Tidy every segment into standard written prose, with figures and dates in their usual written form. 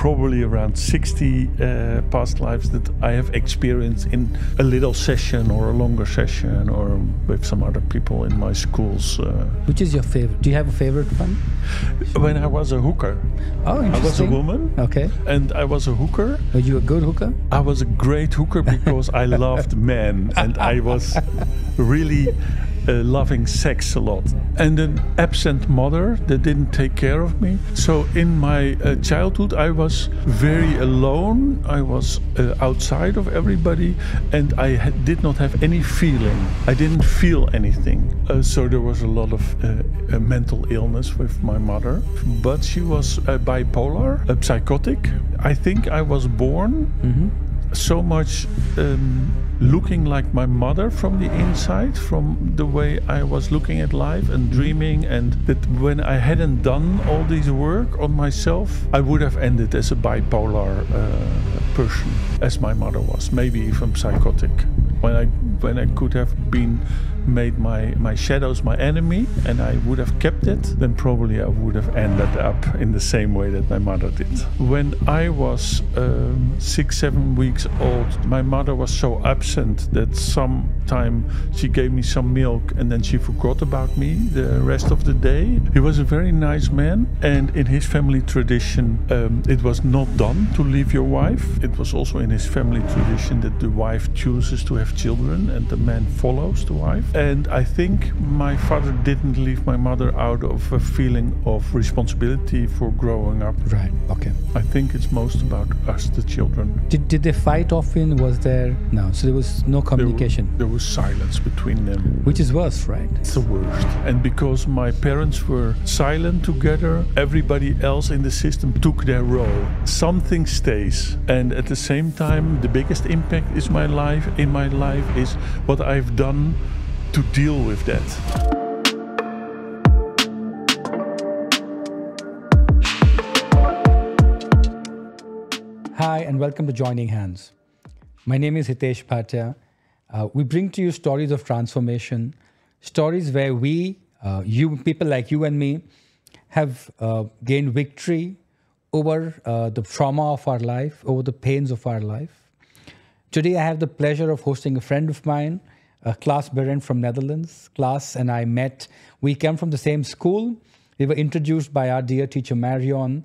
probably around 60 past lives that I have experienced in a little session or a longer session or with some other people in my schools. Which is your favorite? Do you have a favorite one? When I was a hooker. Oh, interesting. I was a woman. Okay. And I was a hooker. Were you a good hooker? I was a great hooker because I loved men and I was really loving sex a lot. And an absent mother that didn't take care of me. So in my childhood I was very alone. I was outside of everybody and I did not have any feeling. I didn't feel anything. So there was a lot of mental illness with my mother. But she was bipolar, psychotic. I think I was born so much looking like my mother from the inside, from the way I was looking at life and dreaming, and that when I hadn't done all this work on myself, I would have ended as a bipolar person, as my mother was, maybe even psychotic. When I could have made my shadows my enemy and I would have kept it, then probably I would have ended up in the same way that my mother did. When I was 6-7 weeks old, my mother was so absent that sometime she gave me some milk and then she forgot about me the rest of the day. He was a very nice man, and in his family tradition it was not done to leave your wife. It was also in his family tradition that the wife chooses to have children and the man follows the wife. And I think my father didn't leave my mother out of a feeling of responsibility for growing up. Right, okay. I think it's most about us, the children. Did they fight often? Was there... No, so there was no communication? There was silence between them. Which is worse, right? It's the worst. And because my parents were silent together, everybody else in the system took their role. Something stays. And at the same time, the biggest impact in my life is what I've done to deal with that. Hi, and welcome to Joining Hands. My name is Hitesh Bhatia. We bring to you stories of transformation, stories where people like you and me, have gained victory over the trauma of our life, over the pains of our life. Today, I have the pleasure of hosting a friend of mine, Claes Berend from Netherlands. Claes and I met. We came from the same school. We were introduced by our dear teacher, Marion.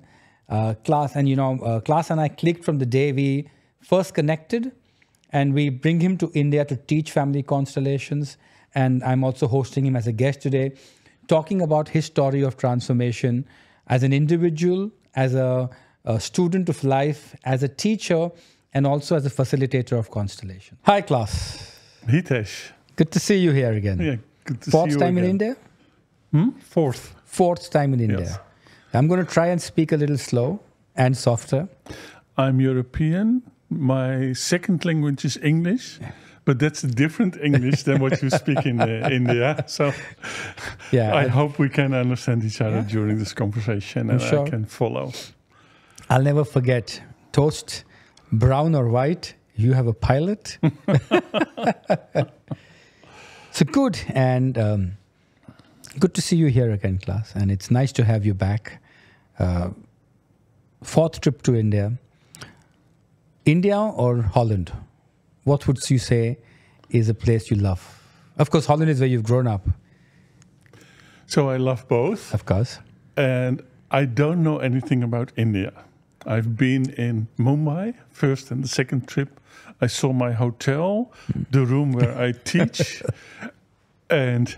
Claes and I clicked from the day we first connected, and we bring him to India to teach family constellations. And I'm also hosting him as a guest today, talking about his story of transformation as an individual, as a student of life, as a teacher, and also as a facilitator of constellation. Hi, Claes. Hitesh. Good to see you here again. Yeah, good to see you again. Fourth time in India? Fourth. Fourth time in India. Yes. I'm going to try and speak a little slow and softer. I'm European. My second language is English, but that's a different English than what you speak in India. So I hope we can understand each other during this conversation, and I can follow. I'll never forget. Toast, brown or white, you have a pilot. So good, and good to see you here again, Claes. And it's nice to have you back. Fourth trip to India. India or Holland? What would you say is a place you love? Of course, Holland is where you've grown up. So I love both. Of course. And I don't know anything about India. I've been in Mumbai, first and the second trip. I saw my hotel, the room where I teach, and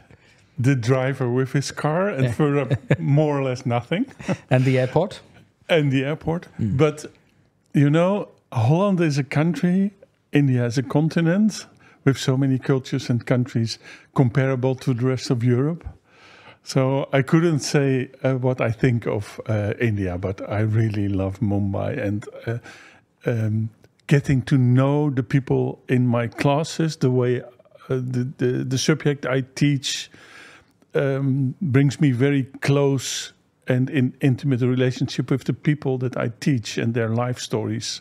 the driver with his car, and further, more or less nothing. And the airport? And the airport. But, you know, Holland is a country, India is a continent, with so many cultures and countries comparable to the rest of Europe. So I couldn't say what I think of India, but I really love Mumbai, and getting to know the people in my classes, the way the subject I teach brings me very close and in intimate relationship with the people that I teach and their life stories.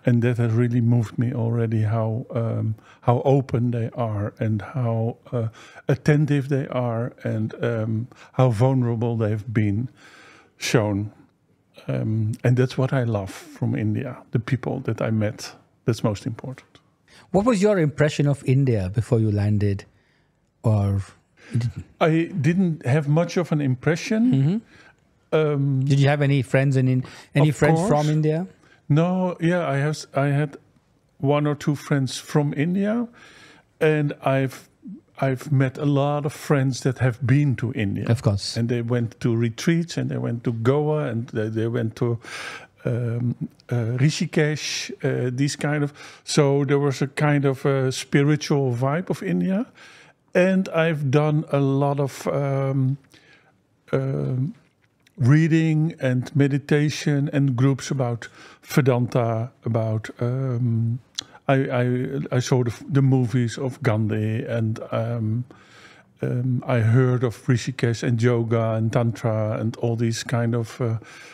And that has really moved me already, how open they are and how attentive they are and how vulnerable they've been shown. And that's what I love from India, the people that I met. That's most important. What was your impression of India before you landed? Or I didn't have much of an impression. Did you have any friends any friends course. from India? No, yeah, I had one or two friends from India, and I've met a lot of friends that have been to India. Of course. And they went to retreats, and they went to Goa, and they went to Rishikesh, these kind of. So there was a kind of a spiritual vibe of India. And I've done a lot of reading and meditation and groups about Vedanta, about I saw the movies of Gandhi, and I heard of Rishikesh and yoga and tantra and all these kind of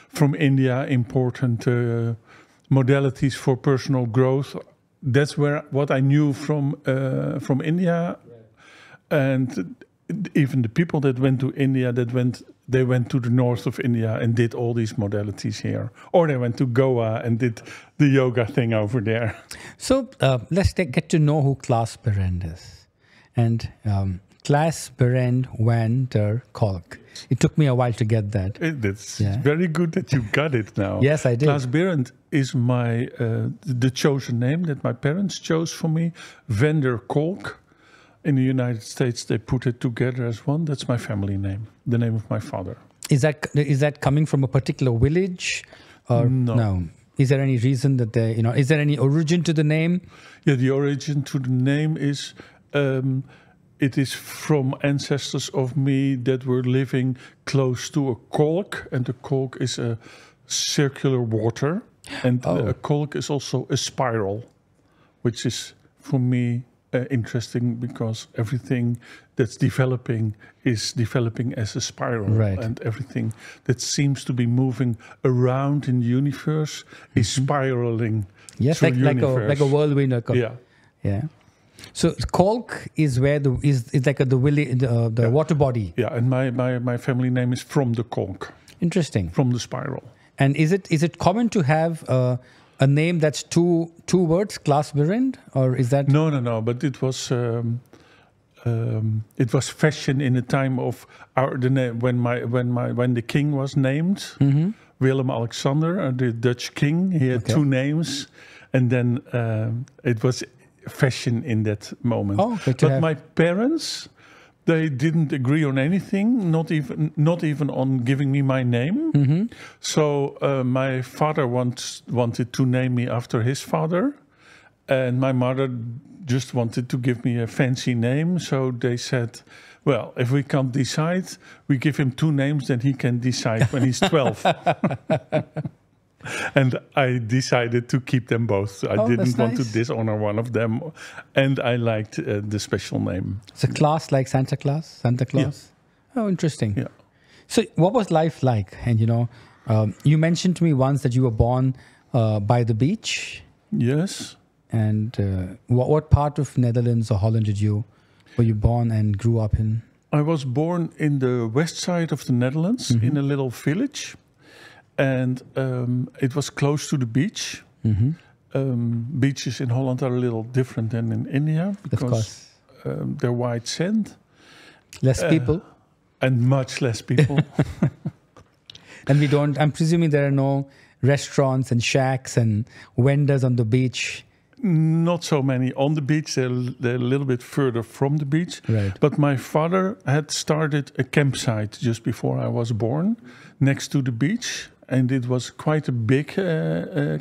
from India important modalities for personal growth. That's what I knew from India, and even the people that went to India they went to the north of India and did all these modalities here. Or they went to Goa and did the yoga thing over there. So let's get to know who Claes Berend is. And Claes Berend van der Kolk. It took me a while to get that. It's very good that you got it now. Yes, I did. Claes Berend is my the chosen name that my parents chose for me. Van der Kolk. In the United States, they put it together as one. That's my family name, the name of my father. Is that coming from a particular village? Or no? Is there any reason that is there any origin to the name? Yeah, the origin to the name is, it is from ancestors of me that were living close to a kolk. And the kolk is a circular water. And a kolk is also a spiral, which is, for me, interesting because everything that's developing is developing as a spiral, right. And everything that seems to be moving around in the universe is spiraling. Yes, through like a whirlwind. Yeah. So Kolk is where is like the water body. Yeah, and my family name is from the Kolk. Interesting. From the spiral. And is it common to have a name that's two words, Claes Berend, or is that? No. But it was fashion in the time of when the king was named, Willem Alexander, the Dutch king. He had two names, and then it was fashion in that moment. Oh, but my parents, they didn't agree on anything, not even on giving me my name. So my father wanted to name me after his father, and my mother just wanted to give me a fancy name. So they said, well, if we can't decide, we give him two names, then he can decide when he's 12. And I decided to keep them both. I didn't want to dishonor one of them. And I liked the special name. So Claes like Santa Claus? Santa Claus? Yeah. Oh, interesting. Yeah. So what was life like? And, you mentioned to me once that you were born by the beach. Yes. And what part of Netherlands or Holland were you born and grew up in? I was born in the west side of the Netherlands, in a little village. And it was close to the beach. Beaches in Holland are a little different than in India because they're white sand. Less people? And much less people. And I'm presuming there are no restaurants and shacks and vendors on the beach. Not so many on the beach. They're a little bit further from the beach. Right. But my father had started a campsite just before I was born next to the beach. And it was quite a big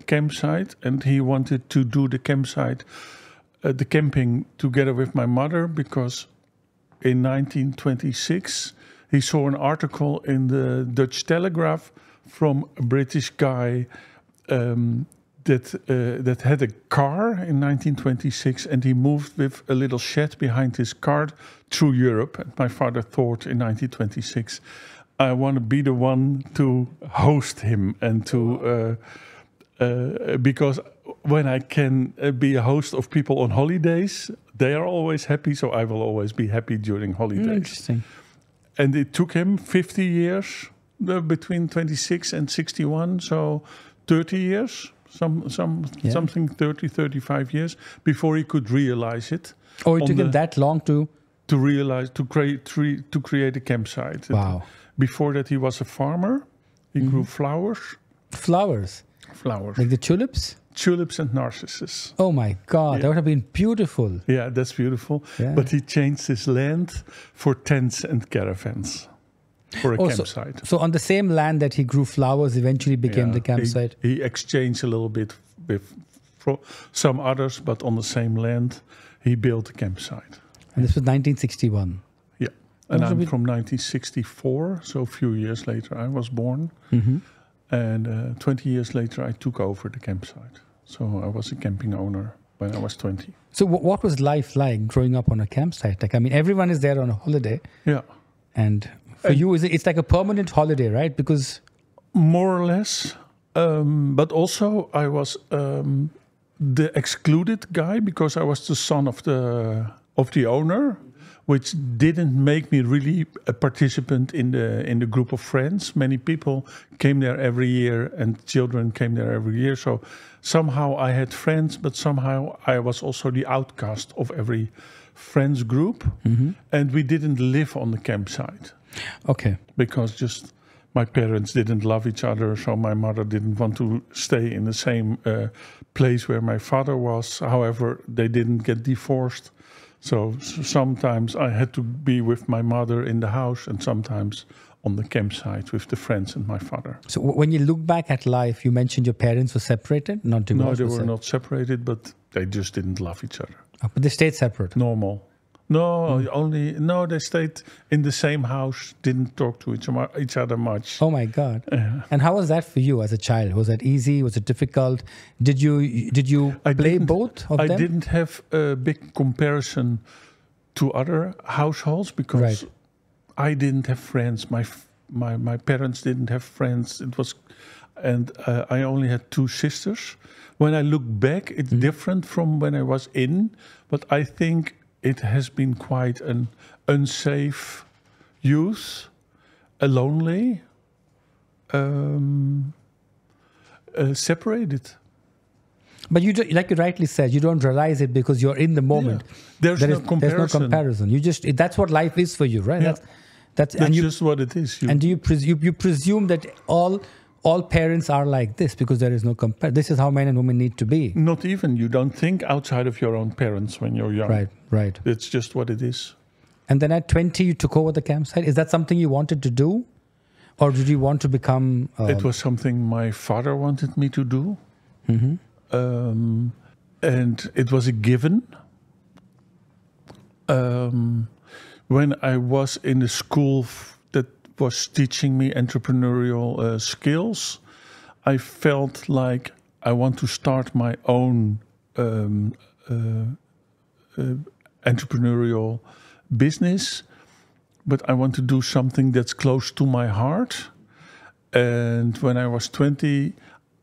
campsite. And he wanted to do the camping together with my mother because in 1926 he saw an article in the Dutch Telegraph from a British guy that had a car in 1926, and he moved with a little shed behind his car through Europe. And my father thought in 1926, I want to be the one to host him and to because when I can be a host of people on holidays, they are always happy, so I will always be happy during holidays. Interesting. And it took him 50 years between 26 and 61, so 30 years, something 30, 35 years before he could realize it. Oh, it took him that long to realize, to create a campsite. Wow. Before that, he was a farmer. He grew flowers. Flowers? Flowers. Like the tulips? Tulips and narcissus. Oh my God, that would have been beautiful. Yeah, that's beautiful. Yeah. But he changed his land for tents and caravans, for a campsite. So on the same land that he grew flowers eventually became the campsite? He exchanged a little bit with some others, but on the same land, he built a campsite. And this was 1961? Yeah. And I'm from 1964, so a few years later I was born. Mm-hmm. And 20 years later I took over the campsite. So I was a camping owner when I was 20. So what was life like growing up on a campsite? Like, I mean, everyone is there on a holiday. Yeah. And for you, it's like a permanent holiday, right? Because... More or less. But also I was the excluded guy because I was the son of the owner, which didn't make me really a participant in the group of friends. Many people came there every year and children came there every year. So somehow I had friends, but somehow I was also the outcast of every friends group. Mm-hmm. And we didn't live on the campsite. Okay. Because just my parents didn't love each other. So my mother didn't want to stay in the same place where my father was. However, they didn't get divorced. So sometimes I had to be with my mother in the house and sometimes on the campsite with the friends and my father. So when you look back at life, you mentioned your parents were separated, not divorced? No, they were not separated, but they just didn't love each other. Oh, but they stayed separate? Normal. They stayed in the same house, didn't talk to each other much. Oh my God. And how was that for you as a child? Was that easy? Was it difficult? Did you play both of them? I didn't have a big comparison to other households because I didn't have friends. My parents didn't have friends. I only had two sisters. When I look back, it's different from when I was in, but I think it has been quite an unsafe youth, lonely, separated. But like you rightly said, you don't realize it because you're in the moment. Yeah. There's no comparison. That's what life is for you, right? Yeah. That's just what it is. And do you presume that all parents are like this because there is no comparison? This is how men and women need to be. Not even. You don't think outside of your own parents when you're young. Right. It's just what it is. And then at 20, you took over the campsite. Is that something you wanted to do? Or did you want to become... It was something my father wanted me to do. Mm-hmm. And it was a given. When I was in the school that was teaching me entrepreneurial skills, I felt like I want to start my own entrepreneurial business, but I want to do something that's close to my heart. And when I was 20,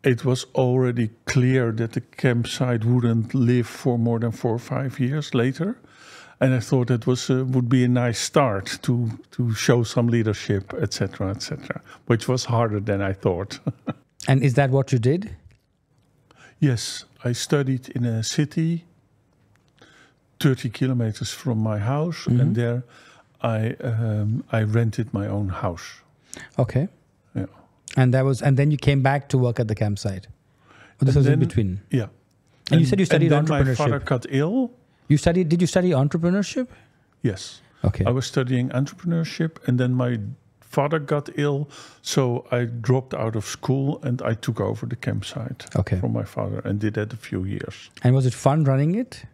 it was already clear that the campsite wouldn't live for more than 4 or 5 years later. And I thought it would be a nice start to show some leadership, etc., which was harder than I thought. And is that what you did? Yes, I studied in a city 30 kilometers from my house, and there I rented my own house. Okay. Yeah. And then you came back to work at the campsite. Or this was in between. Yeah. And you said you studied entrepreneurship. My father got ill. Did you study entrepreneurship? Yes. Okay. I was studying entrepreneurship, and then my father got ill, so I dropped out of school and I took over the campsite from my father and did that a few years. And was it fun running it?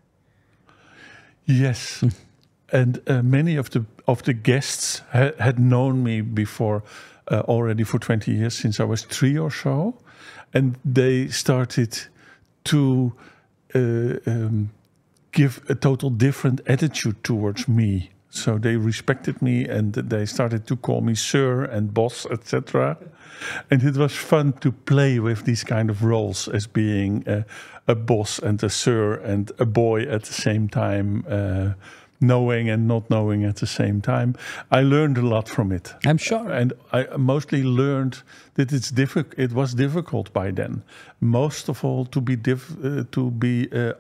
Yes. And many of the guests had known me before already for 20 years, since I was 3 or so, and they started to give a total different attitude towards me. So they respected me and they started to call me sir and boss, etc. And it was fun to play with these kind of roles as being a boss and a sir and a boy at the same time, knowing and not knowing at the same time. I learned a lot from it. I'm sure. And I mostly learned that it was difficult by then. Most of all, to be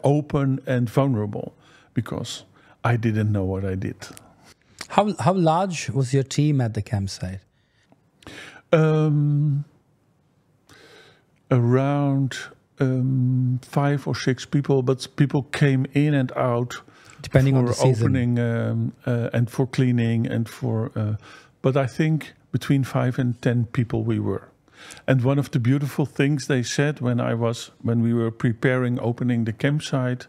open and vulnerable, because I didn't know what I did. How large was your team at the campsite? Around 5 or 6 people, but people came in and out. Depending on the season. Opening and for cleaning and for... but I think between 5 and 10 people we were. And one of the beautiful things they said when we were preparing opening the campsite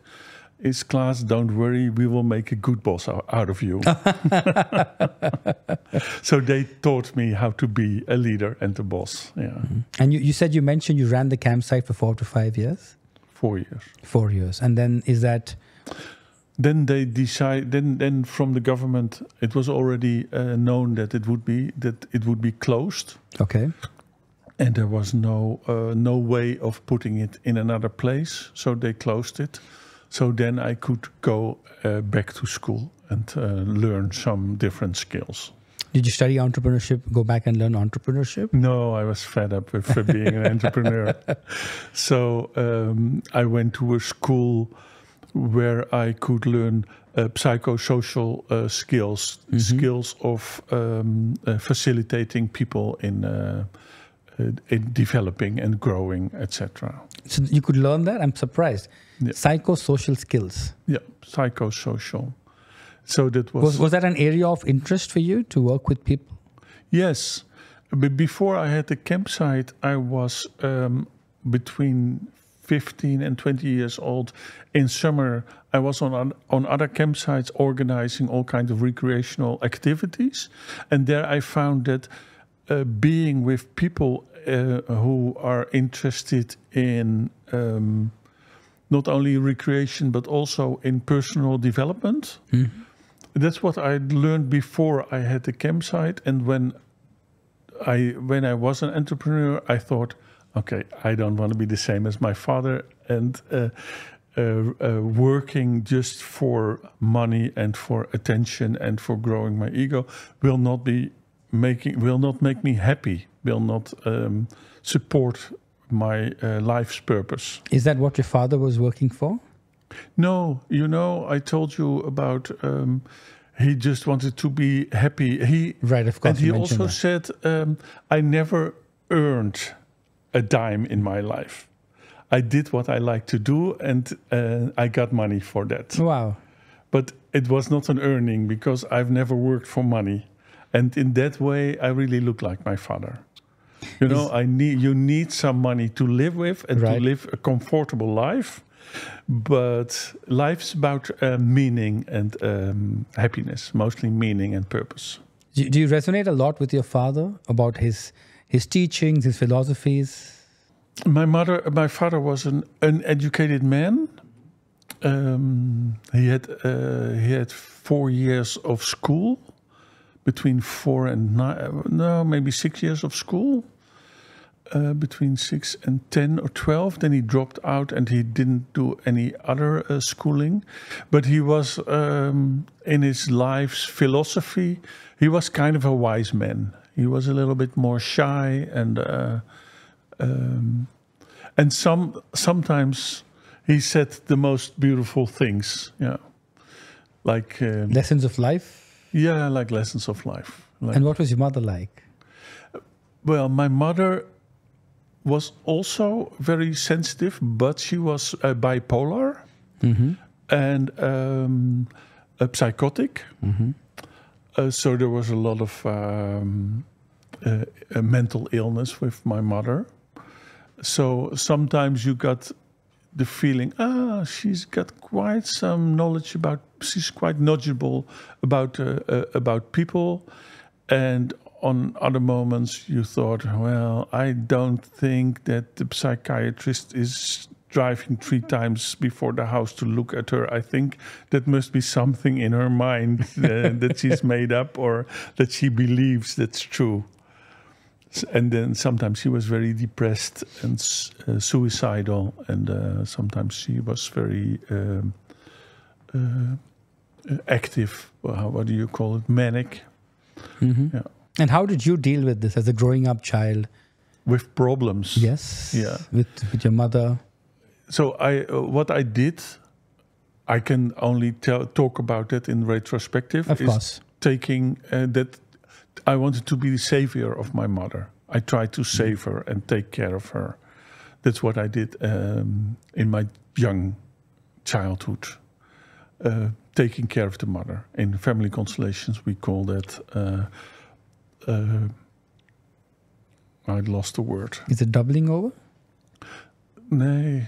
is, Claes, don't worry, we will make a good boss out of you. So they taught me how to be a leader and a boss. Yeah. Mm-hmm. And you mentioned you ran the campsite for 4 to 5 years? 4 years. 4 years. And then is that... Then they decide. Then from the government, it was already known that it would be closed. Okay. And there was no way of putting it in another place, so they closed it. So then I could go back to school and learn some different skills. Did you study entrepreneurship? Go back and learn entrepreneurship? No, I was fed up with being an entrepreneur. So I went to a school where I could learn psychosocial skills, skills of facilitating people in developing and growing, etc. So you could learn that? I'm surprised. Yeah. Psychosocial skills. Yeah, psychosocial. So that was that an area of interest for you to work with people? Yes, but before I had the campsite, I was between 15 and 20 years old. In summer, I was on other campsites organizing all kinds of recreational activities. And there I found that being with people who are interested in not only recreation, but also in personal development. Mm-hmm. That's what I learned before I had the campsite. And when I was an entrepreneur, I thought, okay, I don't want to be the same as my father and working just for money and for attention and for growing my ego will not make me happy, will not support my life's purpose. Is that what your father was working for? No, I told you about he just wanted to be happy. Right, of course. And he also said, I never earned a dime in my life. I did what I like to do, and I got money for that. Wow. But it was not an earning because I've never worked for money. And in that way, I really look like my father. You need some money to live with and to live a comfortable life. But life's about meaning and happiness, mostly meaning and purpose. Do you resonate a lot with your father about his teachings, his philosophies? My father was an uneducated man. He had 4 years of school, between 4 and 9, no, maybe 6 years of school, between 6 and 10 or 12. Then he dropped out and he didn't do any other schooling. But he was, in his life's philosophy, he was kind of a wise man. He was a little bit more shy and sometimes he said the most beautiful things. Yeah, like lessons of life. Yeah, like lessons of life. And what was your mother like? Well, my mother was also very sensitive, but she was bipolar and a psychotic. Mm-hmm. So there was a lot of mental illness with my mother. So sometimes you got the feeling, she's got quite some knowledge she's quite knowledgeable about people. And on other moments you thought, well, I don't think that the psychiatrist is driving 3 times before the house to look at her. I think that must be something in her mind that she's made up or that she believes that's true. And then sometimes she was very depressed and suicidal, and sometimes she was very active. What do you call it? Manic. Yeah. And how did you deal with this as a growing up child? With problems. Yes. Yeah. With your mother. So what I did, I can only talk about that in retrospective. Of course. Taking that I wanted to be the savior of my mother. I tried to save her and take care of her. That's what I did in my young childhood. Taking care of the mother. In family constellations, we call that... I lost the word. Is it doubling over? No.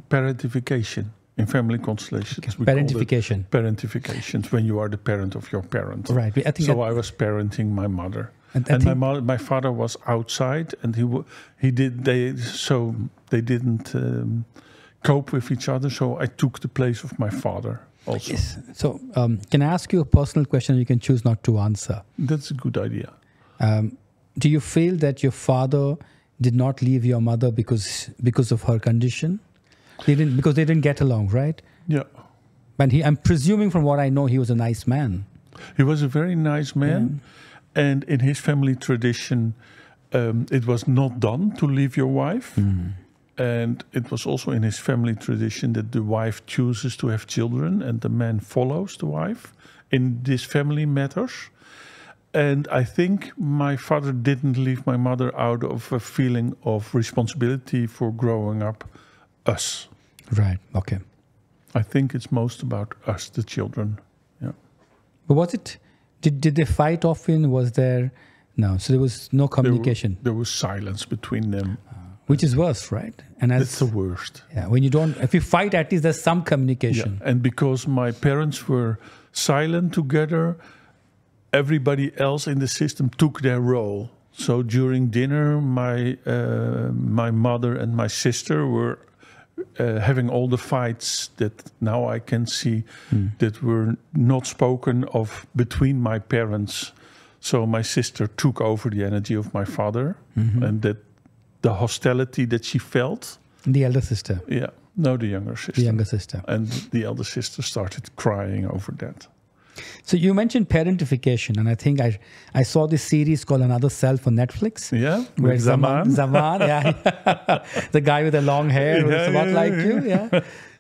Parentification. In family constellations. Okay. Parentification. Parentifications, when you are the parent of your parent. Right. I think I was parenting my mother. And my father was outside, and they didn't cope with each other. So I took the place of my father also. Yes. So can I ask you a personal question? You can choose not to answer. That's a good idea. Do you feel that your father did not leave your mother because of her condition? Because they didn't get along, right? Yeah. And I'm presuming from what I know, he was a nice man. He was a very nice man. Yeah. And in his family tradition, it was not done to leave your wife. And it was also in his family tradition that the wife chooses to have children and the man follows the wife in these family matters. And I think my father didn't leave my mother out of a feeling of responsibility for growing up us. Right, okay. I think it's most about us, the children. Yeah. But was it, did they fight often? Was there, no, so there was no communication? There was silence between them. Which is worse, right? And it's the worst. Yeah, when you don't, if you fight, at least there's some communication. Yeah. And because my parents were silent together, everybody else in the system took their role. So during dinner, my mother and my sister were having all the fights that now I can see that were not spoken of between my parents. So my sister took over the energy of my father, and that the hostility that she felt. The elder sister? Yeah. No, the younger sister. The younger sister. And the elder sister started crying over that. So you mentioned parentification, and I think I saw this series called Another Self on Netflix. Yeah, where Zaman, yeah. The guy with the long hair who's a lot like you, yeah.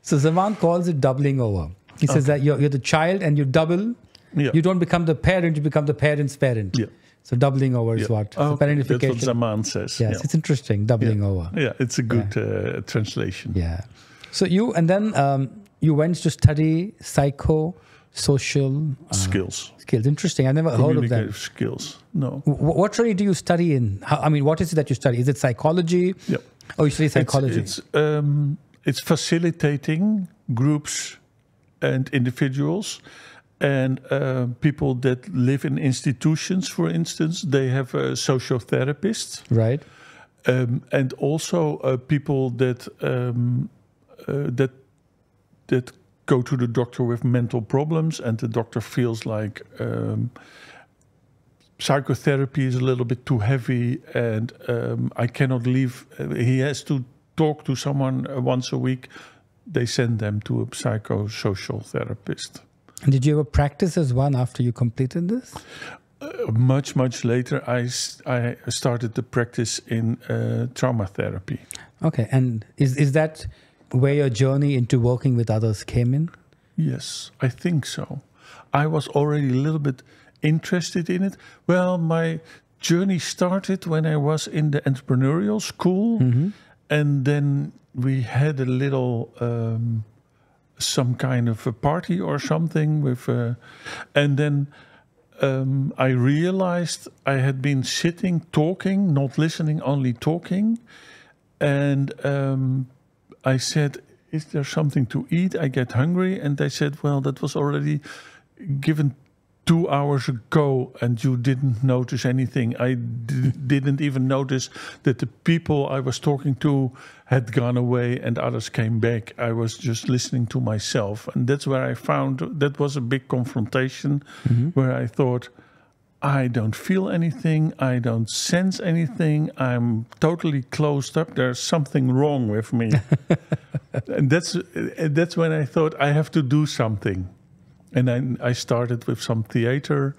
So Zaman calls it doubling over. He says that you're the child and you double. Yeah. You don't become the parent, you become the parent's parent. Yeah. So doubling over is what? So parentification. That's what Zaman says. Yes, it's interesting, doubling over. Yeah, it's a good translation. Yeah. So you went to study social skills. Interesting. I never heard of that. Skills. No. What really do you study in? What is it that you study? Is it psychology? Yeah. Oh, you study psychology. It's facilitating groups and individuals and people that live in institutions. For instance, they have a sociotherapist. Right. And also people that go to the doctor with mental problems, and the doctor feels like psychotherapy is a little bit too heavy, and I cannot leave. He has to talk to someone once a week. They send them to a psychosocial therapist. And did you ever practice as one after you completed this? Much later, I started the practice in trauma therapy. Okay, and is that where your journey into working with others came in? Yes, I think so. I was already a little bit interested in it. Well, my journey started when I was in the entrepreneurial school, and then we had a little some kind of a party or something with, and then I realized I had been sitting, talking, not listening, only talking, and I said, is there something to eat? I get hungry. And they said, well, that was already given 2 hours ago and you didn't notice anything. I didn't even notice that the people I was talking to had gone away and others came back. I was just listening to myself. And that's where I found that was a big confrontation where I thought, I don't feel anything. I don't sense anything. I'm totally closed up. There's something wrong with me. And that's when I thought I have to do something. And then I started with some theater,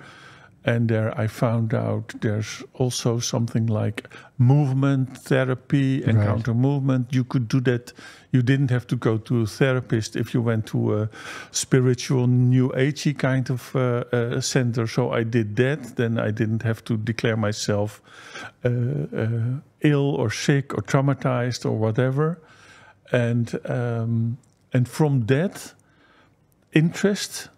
and there I found out there's also something like movement therapy, encounter movement. You could do that. You didn't have to go to a therapist if you went to a spiritual, new agey kind of center. So I did that. Then I didn't have to declare myself ill or sick or traumatized or whatever. And from that interest,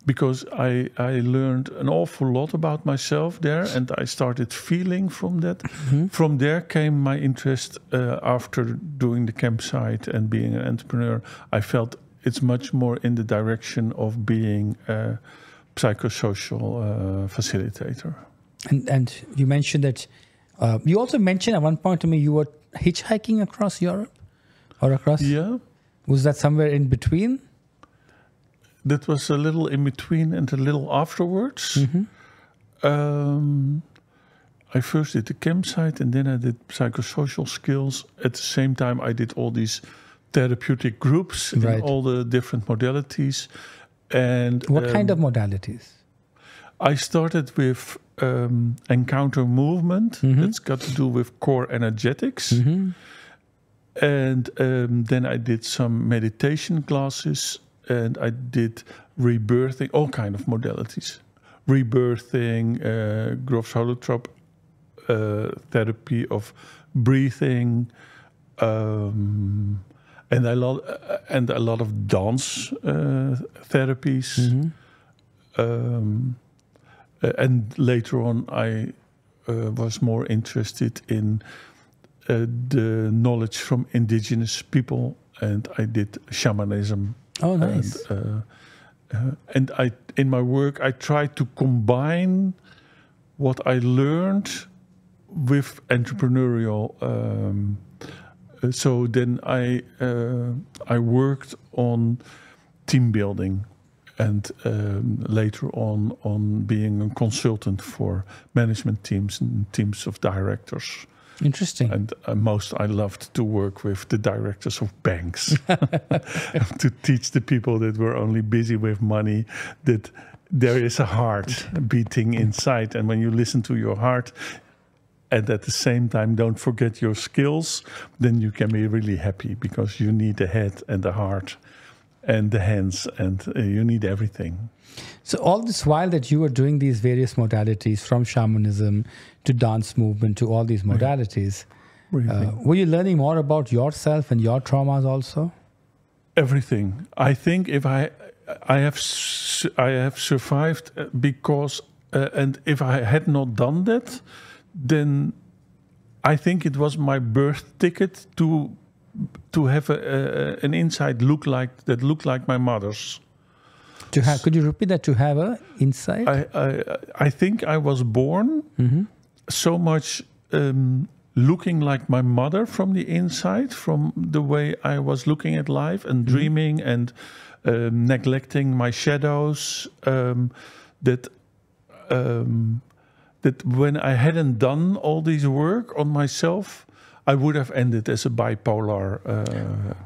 because I learned an awful lot about myself there, and I started feeling from that. Mm-hmm. From there came my interest after doing the campsite and being an entrepreneur. I felt it's much more in the direction of being a psychosocial facilitator. And you mentioned that, you also mentioned at one point to me you were hitchhiking across Europe or across? Yeah. Was that somewhere in between? That was a little in between and a little afterwards. Mm-hmm. I first did the campsite and then I did psychosocial skills. At the same time, I did all these therapeutic groups in all the different modalities. And what kind of modalities? I started with encounter movement. Mm-hmm. That's got to do with core energetics. Mm-hmm. And then I did some meditation classes. And I did rebirthing, all kind of modalities. Rebirthing, Groves holotrope therapy of breathing, and a lot of dance therapies. Mm-hmm. And later on, I was more interested in the knowledge from indigenous people, and I did shamanism. Oh, nice. And I, in my work, I try to combine what I learned with entrepreneurial. So then I worked on team building, and later on being a consultant for management teams and teams of directors. Interesting. And I loved to work with the directors of banks to teach the people that were only busy with money that there is a heart beating inside. And when you listen to your heart and at the same time don't forget your skills, then you can be really happy, because you need the head and the heart and the hands, and you need everything. So all this while that you were doing these various modalities, from shamanism to dance movement to all these modalities, were you learning more about yourself and your traumas also? Everything. I think if I have survived because, and if I had not done that, then I think it was my birth ticket to have an inside looked like my mother's. Could you repeat that? To have an insight? I think I was born so much looking like my mother from the inside, from the way I was looking at life and dreaming and neglecting my shadows. That when I hadn't done all this work on myself, I would have ended as a bipolar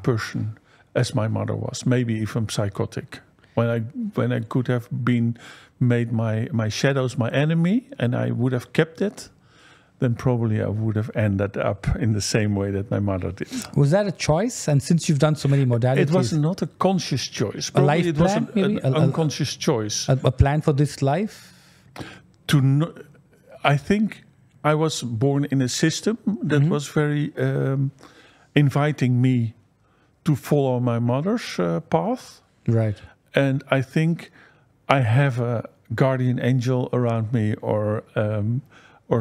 person, as my mother was, maybe even psychotic. When I could have made my shadows my enemy, and I would have kept it, then probably I would have ended up in the same way that my mother did. Was that a choice? And since you've done so many modalities, it was not a conscious choice. Probably a life plan, maybe an unconscious choice. A plan for this life. I think I was born in a system that was very inviting me to follow my mother's path. Right. And I think I have a guardian angel around me, or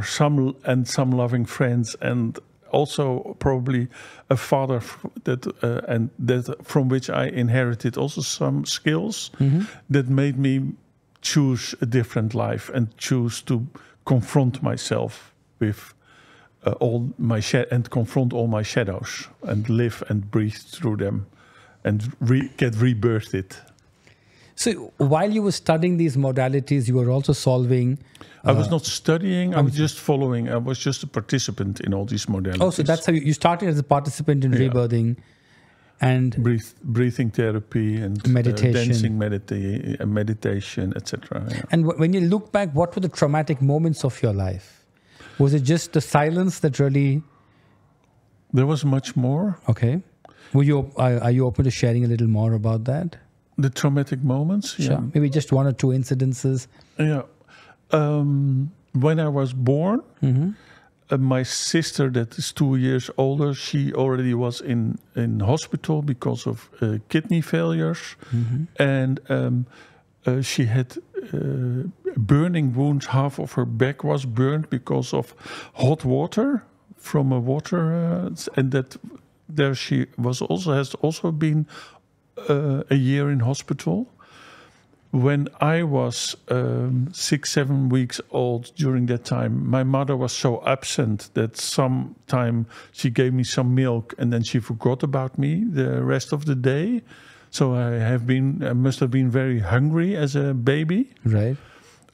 some loving friends, and also probably a father that from which I inherited also some skills that made me choose a different life and choose to confront myself with confront all my shadows and live and breathe through them and get rebirthed. So while you were studying these modalities, you were also solving... I was not studying, I was just following. I was just a participant in all these modalities. Oh, so that's how you started as a participant in rebirthing. And breathing therapy and meditation, dancing, meditation, etc. Yeah. And when you look back, what were the traumatic moments of your life? Was it just the silence that really? There was much more. Okay. Are you open to sharing a little more about that? The traumatic moments? Sure. Yeah. Maybe just one or two incidences. Yeah. When I was born, my sister, that is 2 years older, she already was in hospital because of kidney failures. And she had burning wounds. Half of her back was burned because of hot water from a water, and that there she has also been a year in hospital. When I was 6-7 weeks old, during that time, my mother was so absent that sometime she gave me some milk and then she forgot about me the rest of the day. So I must have been very hungry as a baby. Right.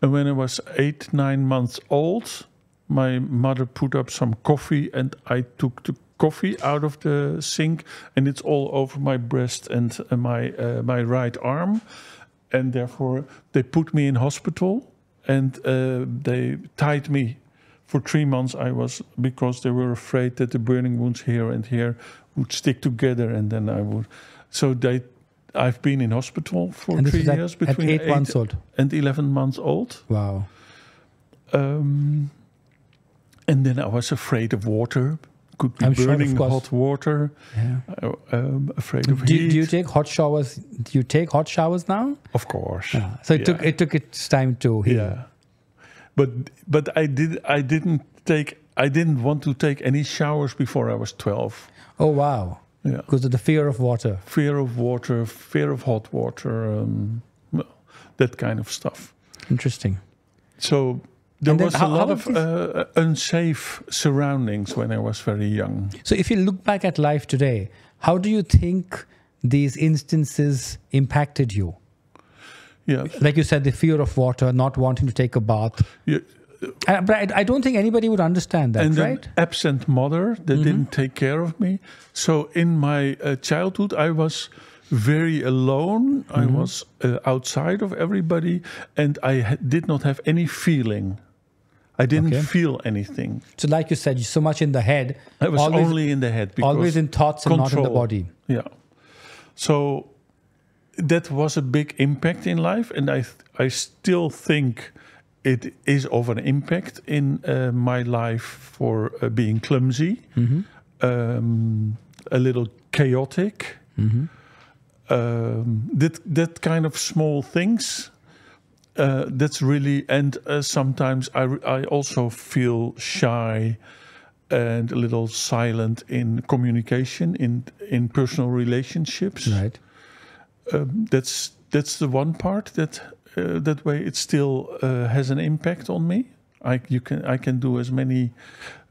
And when I was 8-9 months old, my mother put up some coffee and I took the coffee out of the sink and it's all over my breast and my right arm. And therefore, they put me in hospital and they tied me for 3 months. Because they were afraid that the burning wounds here and here would stick together, and then I would. So I've been in hospital for 3 years between 8 months old and 11 months old. Wow. And then I was afraid of water. Could be I'm burning sure, hot water. Yeah. Afraid of heat. Do you take hot showers? Do you take hot showers now? Of course. Yeah. So it took its time to heal. Yeah, but I didn't want to take any showers before I was 12. Oh wow! Yeah, because of the fear of water. Fear of water, fear of hot water, that kind of stuff. Interesting. So. There was a lot of unsafe surroundings when I was very young. So if you look back at life today, how do you think these instances impacted you? Yeah. Like you said, the fear of water, not wanting to take a bath. Yeah. But I don't think anybody would understand that, and right? An absent mother that didn't take care of me. So in my childhood, I was very alone. I was outside of everybody, and I did not have any feeling. I didn't feel anything. So like you said, so much in the head. I was only in the head. Always in thoughts and not in the body. Yeah. So that was a big impact in life. And I still think it is of an impact in my life for being clumsy, a little chaotic. That kind of small things. That's really, and sometimes I also feel shy and a little silent in communication, in personal relationships. Right. That's the one part that way it still has an impact on me. I can do as many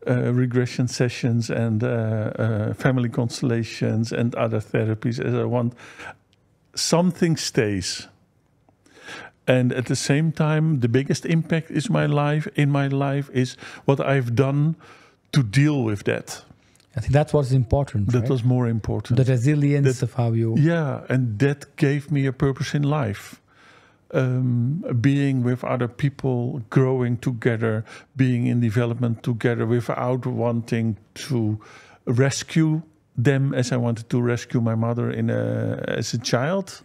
regression sessions and family constellations and other therapies as I want. Something stays. And at the same time, the biggest impact in my life is what I've done to deal with that. I think that's what's important. That was more important. The resilience of how you... Yeah, and that gave me a purpose in life. Being with other people, growing together, being in development together without wanting to rescue them as I wanted to rescue my mother as a child.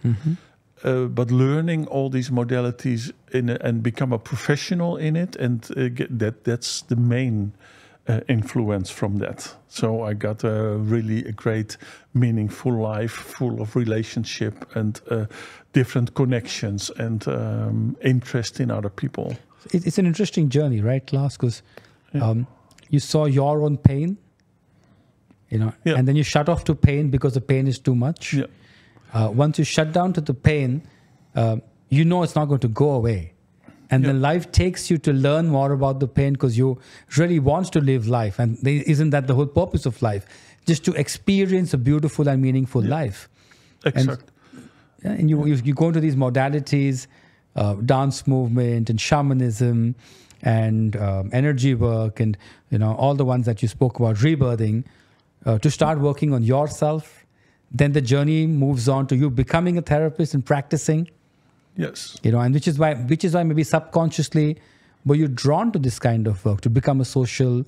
But learning all these modalities and become a professional in it, and that's the main influence from that. So I got a great, meaningful life full of relationship and different connections and interest in other people. It's an interesting journey, right, Claes? Because you saw your own pain, and then you shut off to pain because the pain is too much. Yeah. Once you shut down to the pain, it's not going to go away. And then life takes you to learn more about the pain because you really want to live life. And isn't that the whole purpose of life? Just to experience a beautiful and meaningful life. Exactly. And you go into these modalities, dance movement and shamanism and energy work and all the ones that you spoke about, rebirthing, to start working on yourself, then the journey moves on to you becoming a therapist and practicing. Yes. And which is why maybe subconsciously were you drawn to this kind of work, to become a social,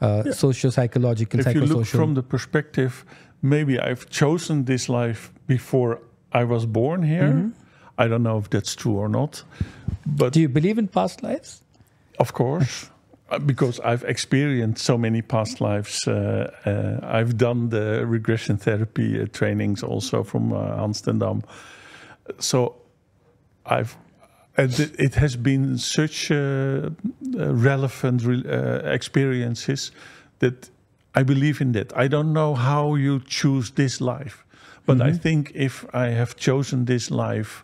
socio-psychological, psychosocial. If you look from the perspective, maybe I've chosen this life before I was born here. I don't know if that's true or not. But do you believe in past lives? Of course, because I've experienced so many past lives. I've done the regression therapy trainings also from Amsterdam. So it has been such relevant experiences that I believe in that. I don't know how you choose this life, but I think if I have chosen this life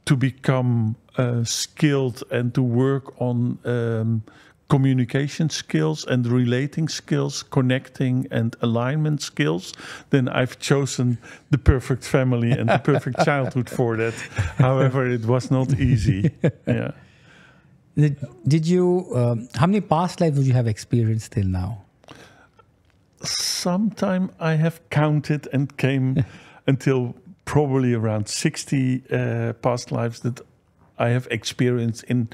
to become skilled and to work on communication skills and relating skills, connecting and alignment skills, then I've chosen the perfect family and the perfect childhood for that. However, it was not easy. Yeah. Did you, how many past lives would you have experienced till now? Sometime I have counted and came until probably around 60 past lives that I have experienced in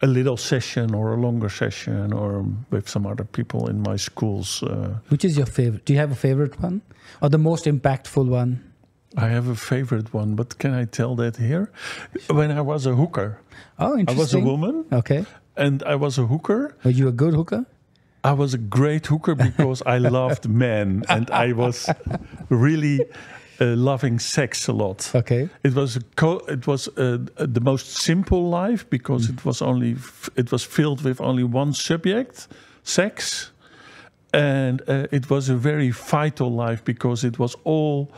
a little session or a longer session or with some other people in my schools. Which is your favorite? Do you have a favorite one or the most impactful one? I have a favorite one, but can I tell that here? When I was a hooker. Oh, interesting. I was a woman. Okay. And I was a hooker. Were you a good hooker? I was a great hooker because I loved men and I was really loving sex a lot. Okay. It was the most simple life because it was filled with only one subject, sex, and it was a very vital life because it was all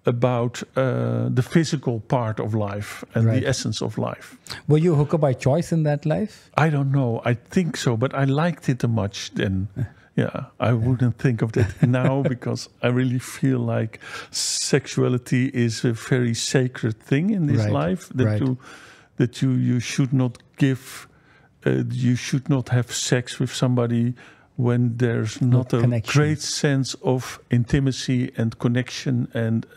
about the physical part of life and the essence of life. Were you a hooker by choice in that life? I don't know. I think so, but I liked it much then. Yeah, I wouldn't think of that now because I really feel like sexuality is a very sacred thing in this life that you should not give. You should not have sex with somebody when there's not a great sense of intimacy and connection and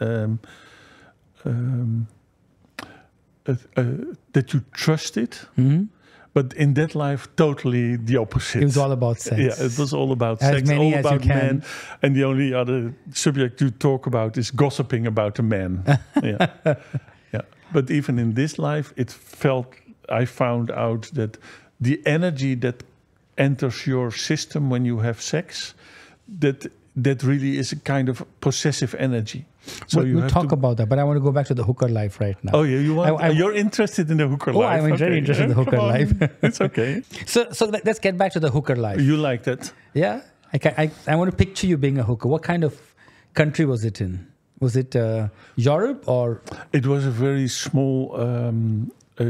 that you trust it. But in that life, totally the opposite. It was all about sex. Yeah, it was all about sex, all about men. And the only other subject you talk about is gossiping about a man. Yeah. But even in this life, I found out that the energy that enters your system when you have sex, that really is a kind of possessive energy. So we'll talk about that, but I want to go back to the hooker life right now. Oh, yeah, you're interested in the hooker life. I'm very interested in the hooker life. It's okay. So let's get back to the hooker life. You like that? Yeah. I want to picture you being a hooker. What kind of country was it in? Was it Europe or? It was a very small,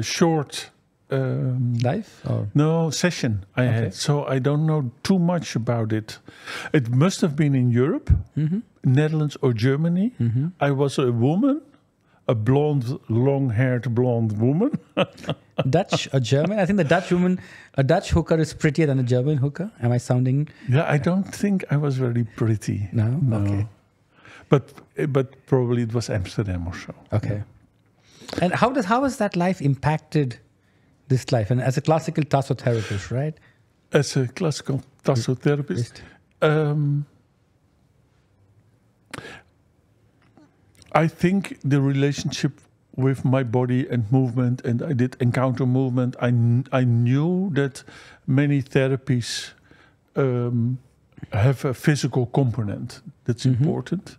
short life or session I had. So I don't know too much about it. It must have been in Europe, Netherlands or Germany. I was a woman, a blonde, long-haired blonde woman. Dutch or German? I think a Dutch hooker is prettier than a German hooker. Am I sounding? Yeah, I don't think I was very pretty. No? Okay. But probably it was Amsterdam or so. Okay. And how has that life impacted this life? And as a classical tassotherapist, right? As a classical tassotherapist, I think the relationship with my body and movement, and I did encounter movement. I knew that many therapies have a physical component that's important.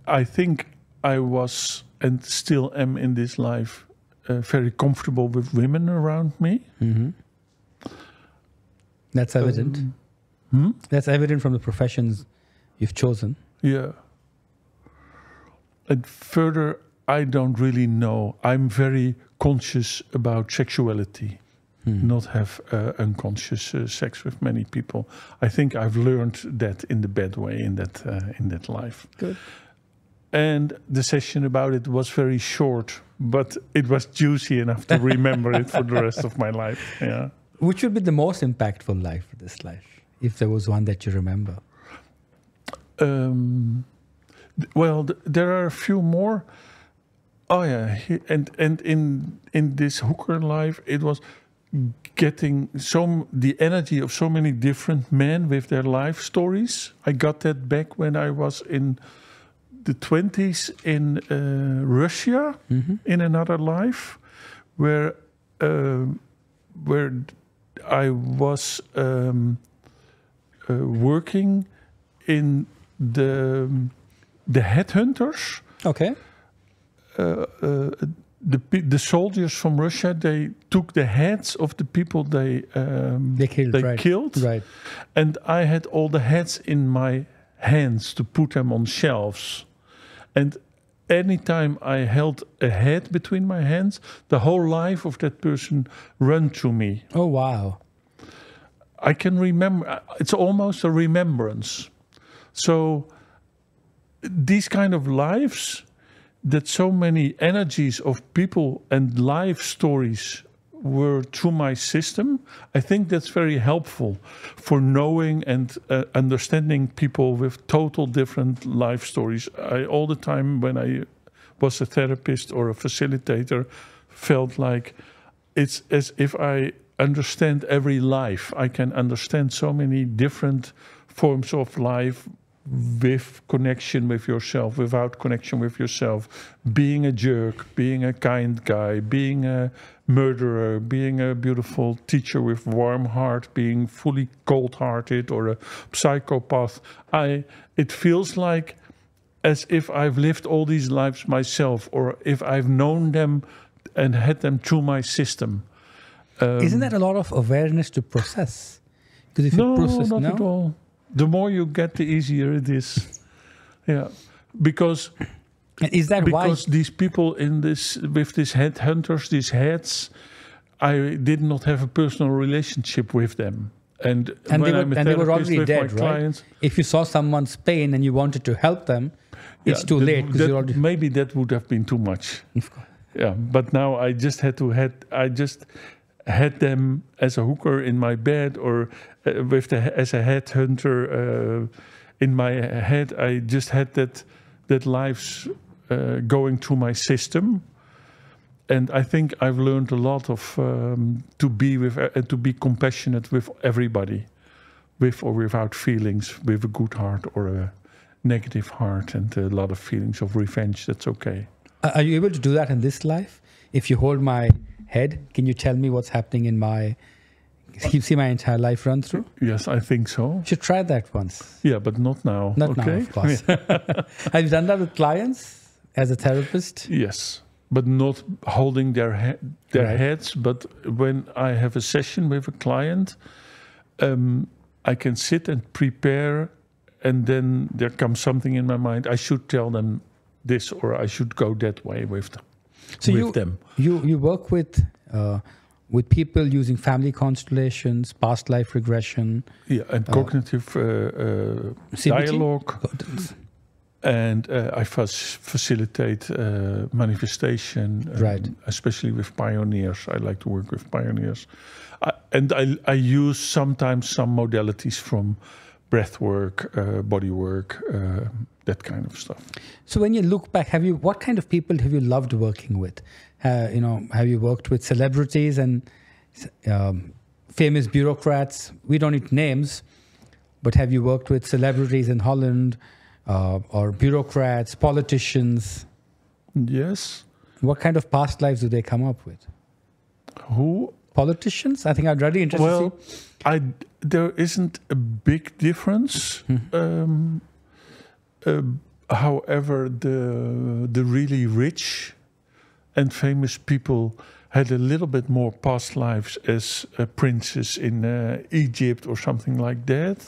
I think I was and still am in this life very comfortable with women around me. That's evident. That's evident from the professions you've chosen. Yeah. And further, I don't really know. I'm very conscious about sexuality, not have unconscious sex with many people. I think I've learned that in the bad way in that life. Good. And the session about it was very short, but it was juicy enough to remember it for the rest of my life. Yeah. Which would be the most impactful life for this life, if there was one that you remember? Well, there are a few more. Oh yeah, and in this hooker life, it was getting the energy of so many different men with their life stories. I got that back when I was in the 20s in Russia, in another life, where I was working in the headhunters. Okay. The soldiers from Russia, they took the heads of the people they killed, right. and I had all the heads in my hands to put them on shelves. And anytime I held a head between my hands, the whole life of that person ran through me. Oh wow! I can remember. It's almost a remembrance. So these kind of lives, that so many energies of people and life stories were through my system, I think that's very helpful for knowing and understanding people with total different life stories. All the time when I was a therapist or a facilitator, felt like it's as if I understand every life. I can understand so many different forms of life with connection with yourself, without connection with yourself, being a jerk, being a kind guy, being a murderer, being a beautiful teacher with warm heart, being fully cold-hearted or a psychopath. It feels like as if I've lived all these lives myself, or if I've known them and had them through my system. Isn't that a lot of awareness to process? Because if you process, not at all. The more you get, the easier it is. Yeah, because these people with these headhunters, these heads, I did not have a personal relationship with them, and they were already dead, right? Clients, if you saw someone's pain and you wanted to help them, it's too late. Maybe that would have been too much. Yeah, but now I just had them as a hooker in my bed, or as a headhunter in my head. I just had that lives going through my system, and I think I've learned a lot of to be compassionate with everybody, with or without feelings, with a good heart or a negative heart, and a lot of feelings of revenge. That's okay. Are you able to do that in this life? If you hold my head, can you tell me what's happening in my... You see my entire life run through? Yes, I think so. You should try that once. Yeah, but not now. Not now, of course. Have you done that with clients as a therapist? Yes, but not holding their heads. But when I have a session with a client, I can sit and prepare, and then there comes something in my mind. I should tell them this, or I should go that way with them. So you work with people using family constellations, past life regression. Yeah, and cognitive dialogue. And I facilitate manifestation, especially with pioneers. I like to work with pioneers. I use sometimes some modalities from breath work, body work, that kind of stuff. So when you look back, what kind of people have you loved working with? Have you worked with celebrities and famous bureaucrats? We don't need names, but have you worked with celebrities in Holland or bureaucrats, politicians? Yes. What kind of past lives do they come up with? Who? Politicians? I think I'd really interested to see. There isn't a big difference. However, the really rich and famous people had a little bit more past lives as princes in Egypt or something like that.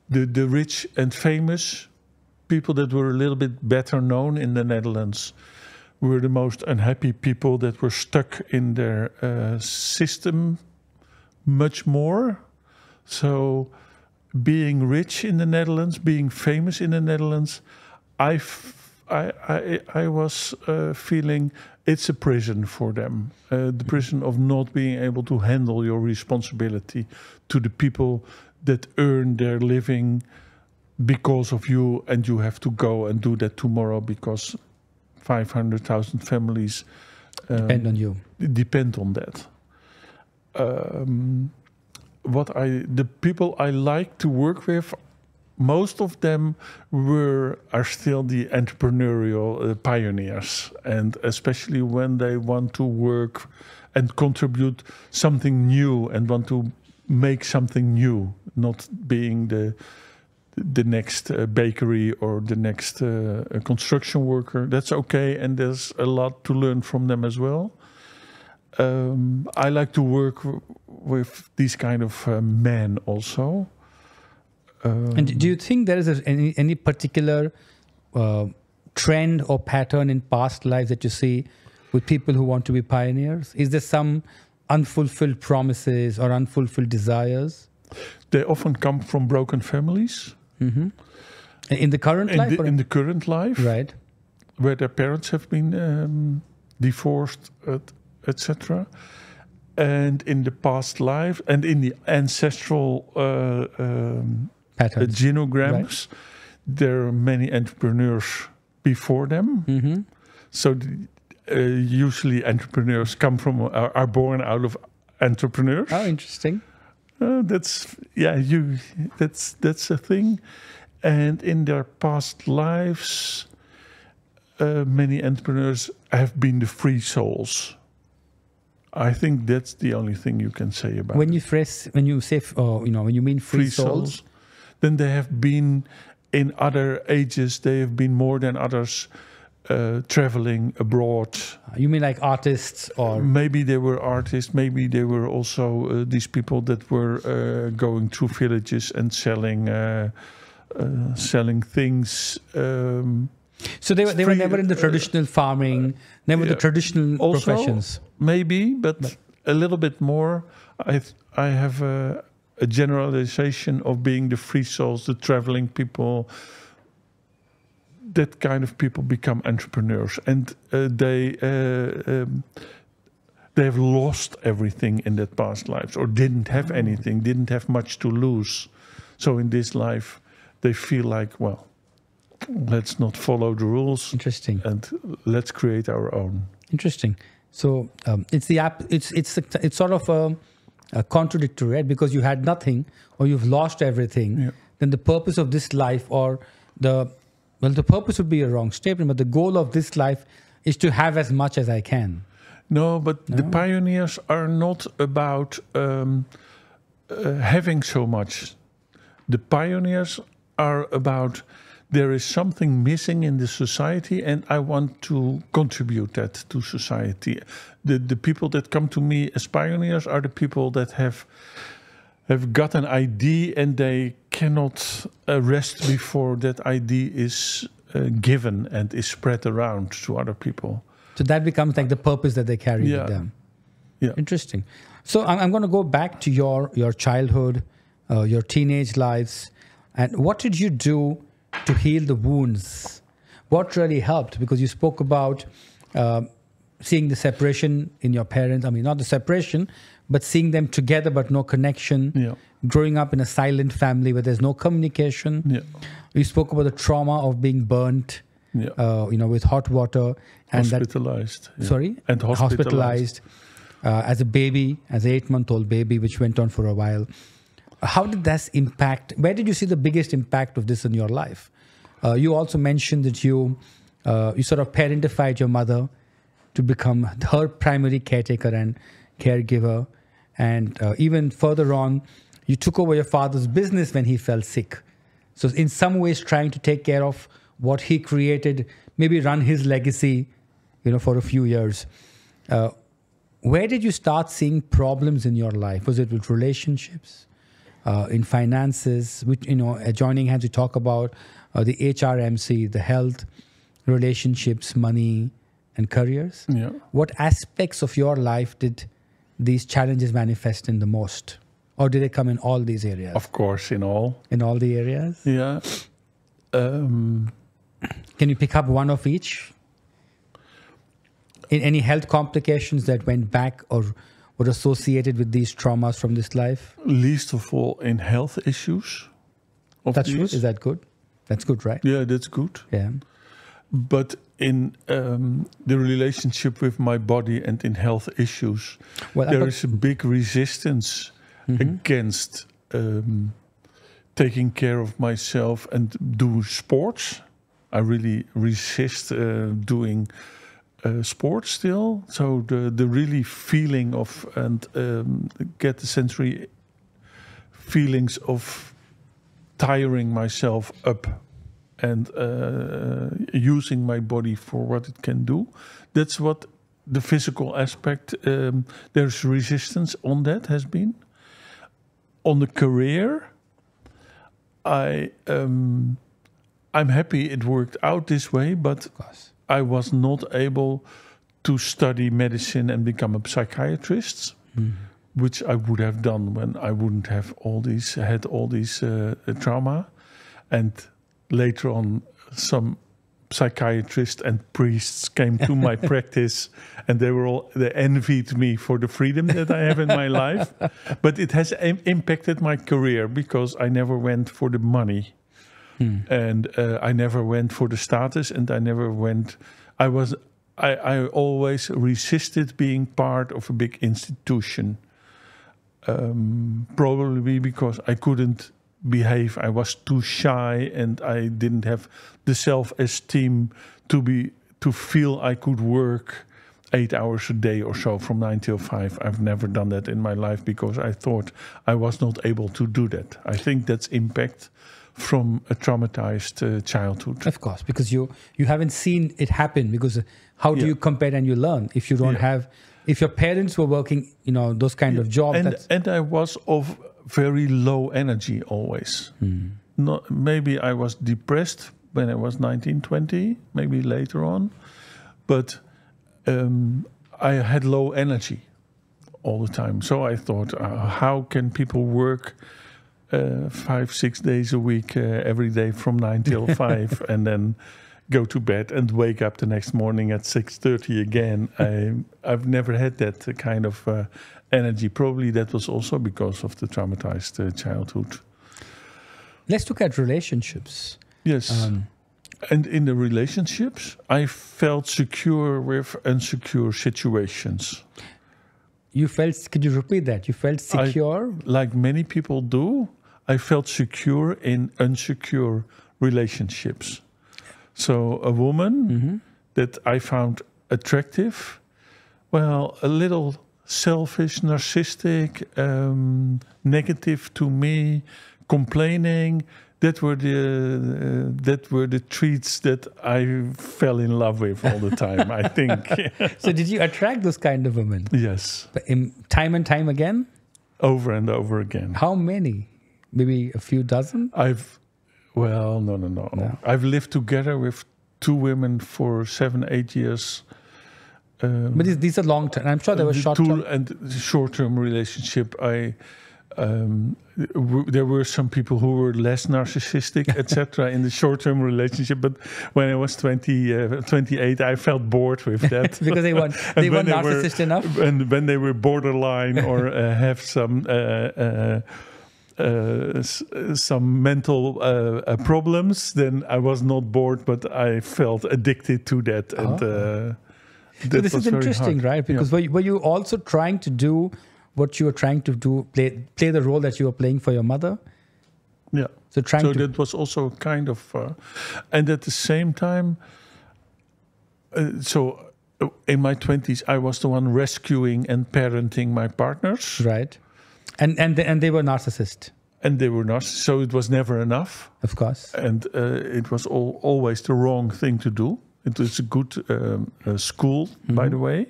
The rich and famous people that were a little bit better known in the Netherlands were the most unhappy people that were stuck in their system much more. So being rich in the Netherlands, being famous in the Netherlands, I was feeling it's a prison for them. The prison of not being able to handle your responsibility to the people that earn their living because of you, and you have to go and do that tomorrow because 500,000 families Depend on you. depend on that. The people I like to work with, most of them are still the entrepreneurial pioneers, and especially when they want to work and contribute something new and want to make something new, not being the next bakery or the next construction worker. That's okay, and there's a lot to learn from them as well. I like to work with these kind of men also. And do you think there is any particular trend or pattern in past lives that you see with people who want to be pioneers? Is there some unfulfilled promises or unfulfilled desires? They often come from broken families. Mm-hmm. In the current life? In the current life. Right. Where their parents have been divorced, etc. And in the past life, and in the ancestral genograms, right, there are many entrepreneurs before them. Mm-hmm. So usually entrepreneurs are born out of entrepreneurs. Oh, interesting. That's a thing. And in their past lives, many entrepreneurs have been the free souls. I think that's the only thing you can say about when it. When you mean free souls, then they have been in other ages. They have been more than others traveling abroad. You mean like artists, or maybe they were artists. Maybe they were also these people that were going through villages and selling things. So they were never in the traditional farming, never the traditional also, professions. Maybe, but a little bit more. I have a generalization of being the free souls, the traveling people. That kind of people become entrepreneurs, and they have lost everything in that past lives, or didn't have anything, didn't have much to lose. So in this life, they feel like, well, let's not follow the rules. Interesting. And let's create our own. Interesting. So it's sort of a contradictory, right? Because you had nothing, or you've lost everything. Yeah. Then the purpose of this life, or the purpose would be a wrong statement, but the goal of this life is to have as much as I can. No, but the pioneers are not about having so much. The pioneers are about, there is something missing in the society, and I want to contribute that to society. The people that come to me as pioneers are the people that have got an idea, and they cannot rest before that idea is given and is spread around to other people. So that becomes like the purpose that they carry with them. Yeah. Interesting. So I'm going to go back to your childhood, your teenage lives, and what did you do to heal the wounds? What really helped? Because you spoke about seeing the separation in your parents. I mean, not the separation, but seeing them together but no connection. Yeah. Growing up in a silent family where there's no communication. Yeah. You spoke about the trauma of being burnt, with hot water. And hospitalized. Sorry? And hospitalized. As a baby, as an 8-month-old baby, which went on for a while. How did that impact? Where did you see the biggest impact of this in your life? You also mentioned that you sort of parentified your mother to become her primary caretaker and caregiver. And even further on, you took over your father's business when he fell sick. So in some ways, trying to take care of what he created, maybe run his legacy, for a few years. Where did you start seeing problems in your life? Was it with relationships, in finances? Which, at Joining Hands, we talk about the HRMC, the health, relationships, money, and careers. Yeah. What aspects of your life did these challenges manifest in the most? Or did they come in all these areas? Of course, in all. In all the areas? Yeah. Can you pick up one of each? In any health complications that went back or were associated with these traumas from this life? Least of all in health issues. of That's these. true. Is that good? That's good, right? Yeah, that's good. Yeah. But in the relationship with my body and in health issues, Well, there is a big resistance against taking care of myself and do sports. I really resist doing sports still. So the really feeling of and get the sensory feelings of tiring myself up and using my body for what it can do. That's what the physical aspect, there's resistance on that has been. On the career, I'm happy it worked out this way, but Of course. I was not able to study medicine and become a psychiatrist, which I would have done when I wouldn't have had all these trauma. And later on, some psychiatrists and priests came to my practice, and they envied me for the freedom that I have in my life. But it has impacted my career because I never went for the money. And I never went for the status, and I never went. I always resisted being part of a big institution. Probably because I couldn't behave. I was too shy, and I didn't have the self-esteem to feel I could work 8 hours a day or so from 9 till 5. I've never done that in my life because I thought I was not able to do that. I think that's impact from a traumatized childhood. Of course, because you haven't seen it happen. Because how do you compare and you learn if you don't have? If your parents were working, those kind of jobs. And I was of very low energy always. Maybe I was depressed when I was 19, 20, maybe later on. But I had low energy all the time. So I thought, how can people work 5-6 days a week, every day from 9 till 5, and then go to bed and wake up the next morning at 6:30 again? I've never had that kind of energy. Probably that was also because of the traumatized childhood. Let's look at relationships. Yes. And in the relationships, I felt secure with insecure situations. Could you repeat that? You felt secure? Like many people do, I felt secure in insecure relationships. So a woman that I found attractive, well, a little selfish, narcissistic, negative to me, complaining, that were the traits that I fell in love with all the time, I think. So did you attract those kind of women? Yes. Time and time again? Over and over again. How many? Maybe a few dozen? No. I've lived together with 2 women for 7-8 years. But these are long term. I'm sure they were short term. And short-term relationship. There were some people who were less narcissistic, etc., in the short-term relationship. But when I was 28, I felt bored with that because they weren't narcissist enough. And when they were borderline or have some mental problems, then I was not bored, but I felt addicted to that. And so this is interesting, right? Because were you also trying to do what you were trying to do, play the role that you were playing for your mother? Yeah. So that was also kind of, and at the same time, so in my 20s, I was the one rescuing and parenting my partners. Right. And they were narcissist. And they were narcissists, so it was never enough. Of course. And it was always the wrong thing to do. It was a good school, by the way.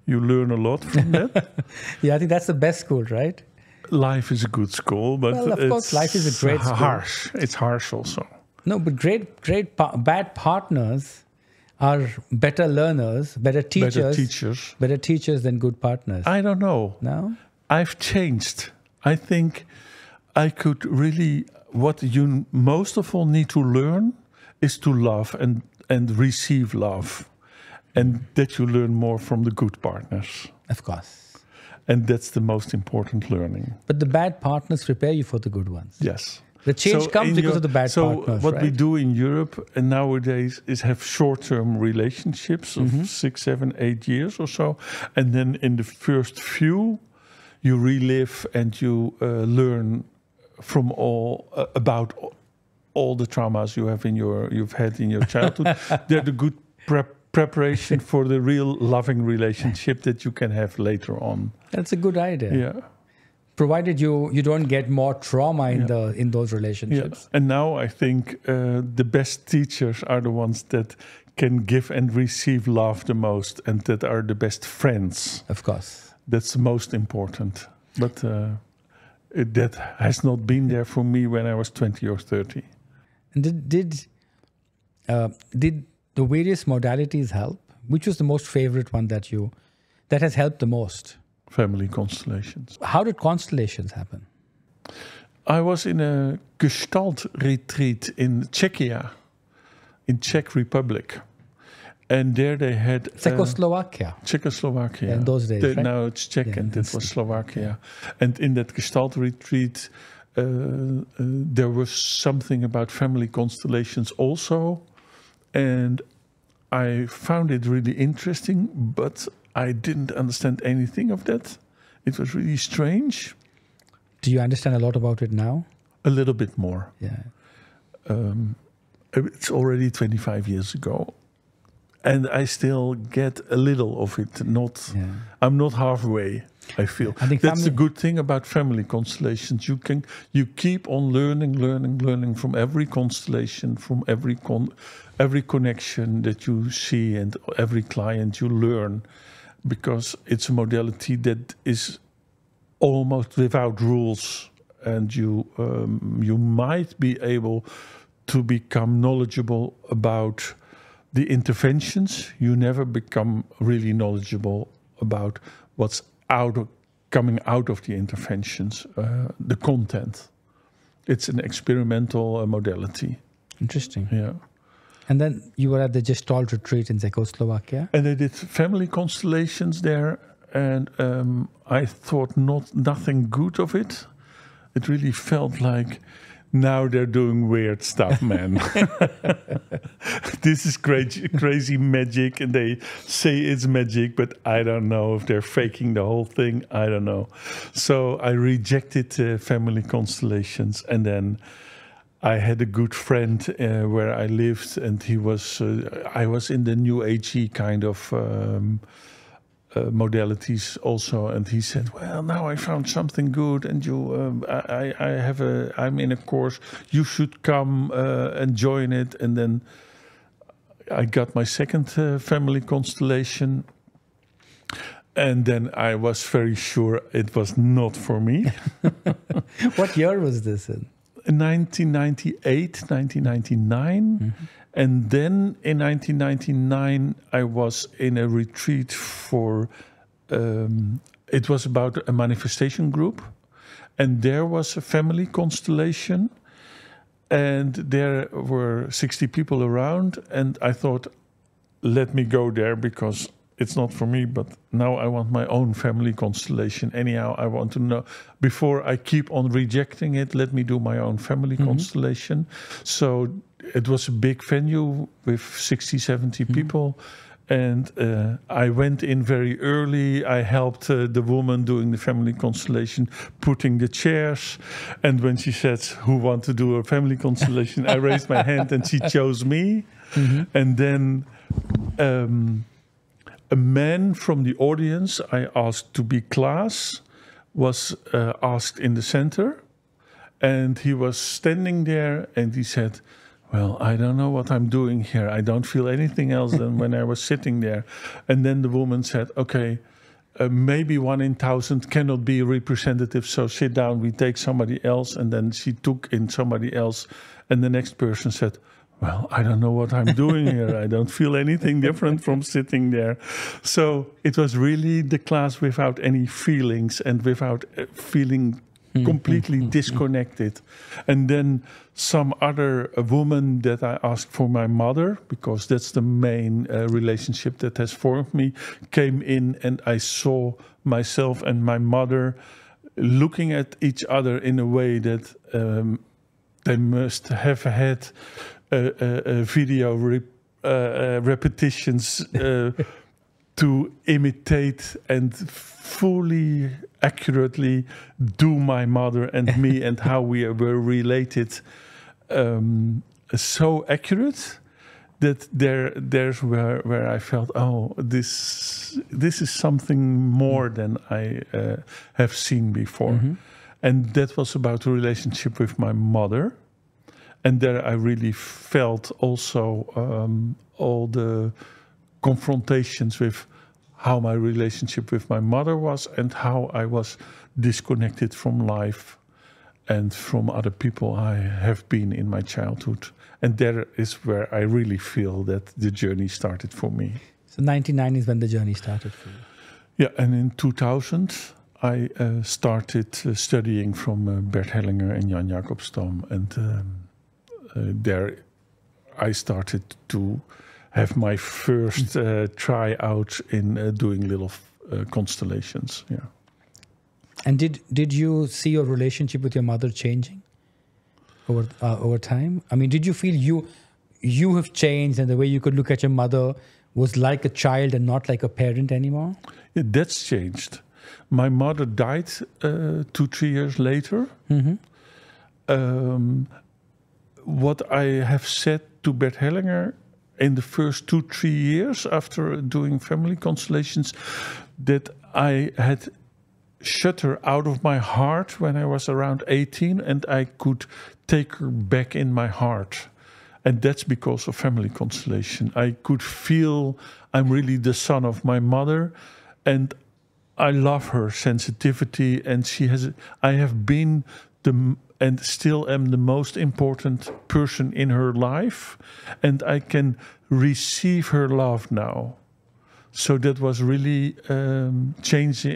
You learn a lot from that. Yeah, I think that's the best school, right? Life is a good school, but of course, life is a great school. Harsh. It's harsh also. No, but bad partners are better learners, better teachers than good partners. I don't know. No? I've changed. I think I could really, what you most of all need to learn is to love and receive love. And that you learn more from the good partners. Of course. And that's the most important learning. But the bad partners prepare you for the good ones. Yes. The change comes because of the bad so partners, what we right? do in Europe and nowadays is have short-term relationships of 6, 7, 8 years or so, and then in the first few, you relive and you learn from about all the traumas you've had in your childhood. They're the good preparation for the real loving relationship that you can have later on. That's a good idea. Yeah. Provided you don't get more trauma in those relationships. Yeah. And now I think the best teachers are the ones that can give and receive love the most, and that are the best friends. Of course. That's the most important. But that has not been there for me when I was 20 or 30. And did the various modalities help? Which was the most favorite one that has helped the most? Family constellations. How did constellations happen? I was in a Gestalt retreat in Czechia, in Czech Republic. And there they had... Czechoslovakia. Czechoslovakia. Yeah, in those days, right? Now it's Czech and it was Slovakia. Yeah. And in that Gestalt retreat, there was something about family constellations also. And I found it really interesting, but I didn't understand anything of that. It was really strange. Do you understand a lot about it now? A little bit more. Yeah. It's already 25 years ago. And I still get a little of it. I'm not halfway, I feel. I think that's the good thing about family constellations. You keep on learning from every constellation, from every connection that you see, and every client you learn, because it's a modality that is almost without rules, and you might be able to become knowledgeable about the interventions. You never become really knowledgeable about what's coming out of the interventions, the content. It's an experimental modality. Interesting. Yeah. And then you were at the Gestalt retreat in Czechoslovakia. And I did family constellations there, and I thought nothing good of it. It really felt like, now they're doing weird stuff, man. This is crazy magic, and they say it's magic, but I don't know if they're faking the whole thing. I don't know. So I rejected family constellations, and then I had a good friend where I lived, and he was. I was in the New Agey kind of modalities also, and he said, well, now I found something good, and I'm in a course, you should come and join it. And then I got my second family constellation, and then I was very sure it was not for me. What year was this in? 1998, 1999. Mm-hmm. And then in 1999, I was in a retreat for, it was about a manifestation group. And there was a family constellation. And there were 60 people around. And I thought, let me go there, because it's not for me. But now I want my own family constellation. Anyhow, I want to know, before I keep on rejecting it, let me do my own family constellation. So it was a big venue with 60, 70 people. And I went in very early. I helped the woman doing the family constellation, putting the chairs. And when she said, who want to do a family constellation, I raised my hand and she chose me. And then a man from the audience I asked to be Claes was asked in the center. And he was standing there and he said, well, I don't know what I'm doing here. I don't feel anything else than when I was sitting there. And then the woman said, okay, maybe 1 in 1,000 cannot be representative, so sit down, we take somebody else. And then she took in somebody else. And the next person said, well, I don't know what I'm doing here. I don't feel anything different from sitting there. So it was really the class without any feelings and without feeling completely disconnected. And then some other woman that I asked for my mother, because that's the main relationship that has formed me, came in, and I saw myself and my mother looking at each other in a way that they must have had video repetitions to imitate and fully accurately do my mother and me and how we were related, so accurate that there's where I felt, oh, this is something more than I have seen before. Mm-hmm. And that was about the relationship with my mother. And there I really felt also all the confrontations with how my relationship with my mother was and how I was disconnected from life and from other people I have been in my childhood. And there is where I really feel that the journey started for me. So 99 is when the journey started for you? Yeah, and in 2000 I started studying from Bert Hellinger and Jan Jacobstam. And there I started to have my first tryout in doing little constellations. Yeah. And did you see your relationship with your mother changing over time? I mean, did you feel you have changed and the way you could look at your mother was like a child and not like a parent anymore? Yeah, that's changed. My mother died 2-3 years later. Mm-hmm. What I have said to Bert Hellinger in the first 2-3 years after doing family constellations, that I had shut her out of my heart when I was around 18, and I could take her back in my heart. And that's because of family constellation. I could feel I'm really the son of my mother, and I love her sensitivity, and I have been and still am the most important person in her life, and I can receive her love now. So that was really a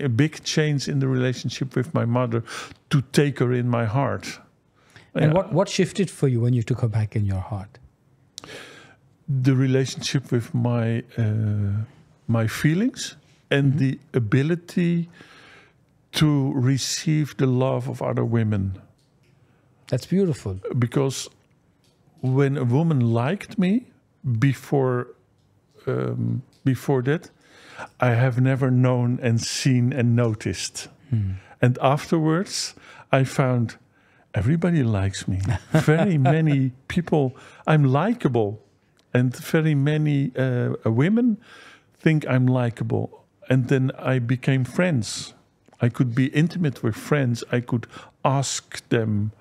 big change in the relationship with my mother, to take her in my heart. And what shifted for you when you took her back in your heart? The relationship with my feelings and mm-hmm. the ability to receive the love of other women. That's beautiful. Because when a woman liked me before that, I have never known and seen and noticed. And afterwards, I found everybody likes me. Very many people, I'm likable. And very many women think I'm likable. And then I became friends. I could be intimate with friends. I could ask them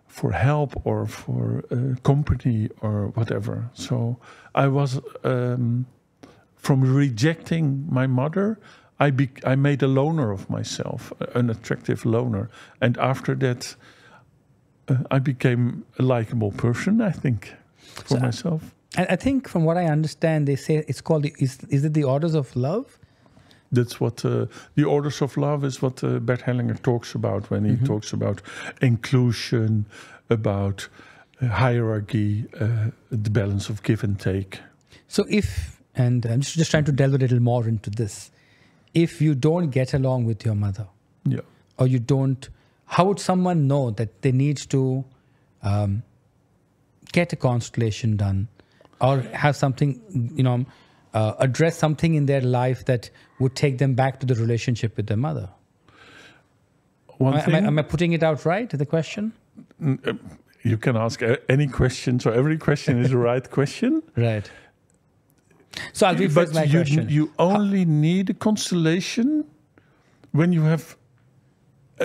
for help or for company or whatever. So I was, from rejecting my mother, I made a loner of myself, an attractive loner. And after that, I became a likable person, I think, for myself. I think from what I understand, they say it's called, is it the Orders of Love? That's what the Orders of Love is, what Bert Hellinger talks about when he mm-hmm. talks about inclusion, about hierarchy, the balance of give and take. So and I'm just trying to delve a little more into this, if you don't get along with your mother, yeah, or you don't, how would someone know that they need to get a constellation done, or have something, address something in their life that would take them back to the relationship with their mother? Am I putting it out right, the question? You can ask any question, so every question is the right question. Right. So I'll rephrase my question. You only need a constellation when you have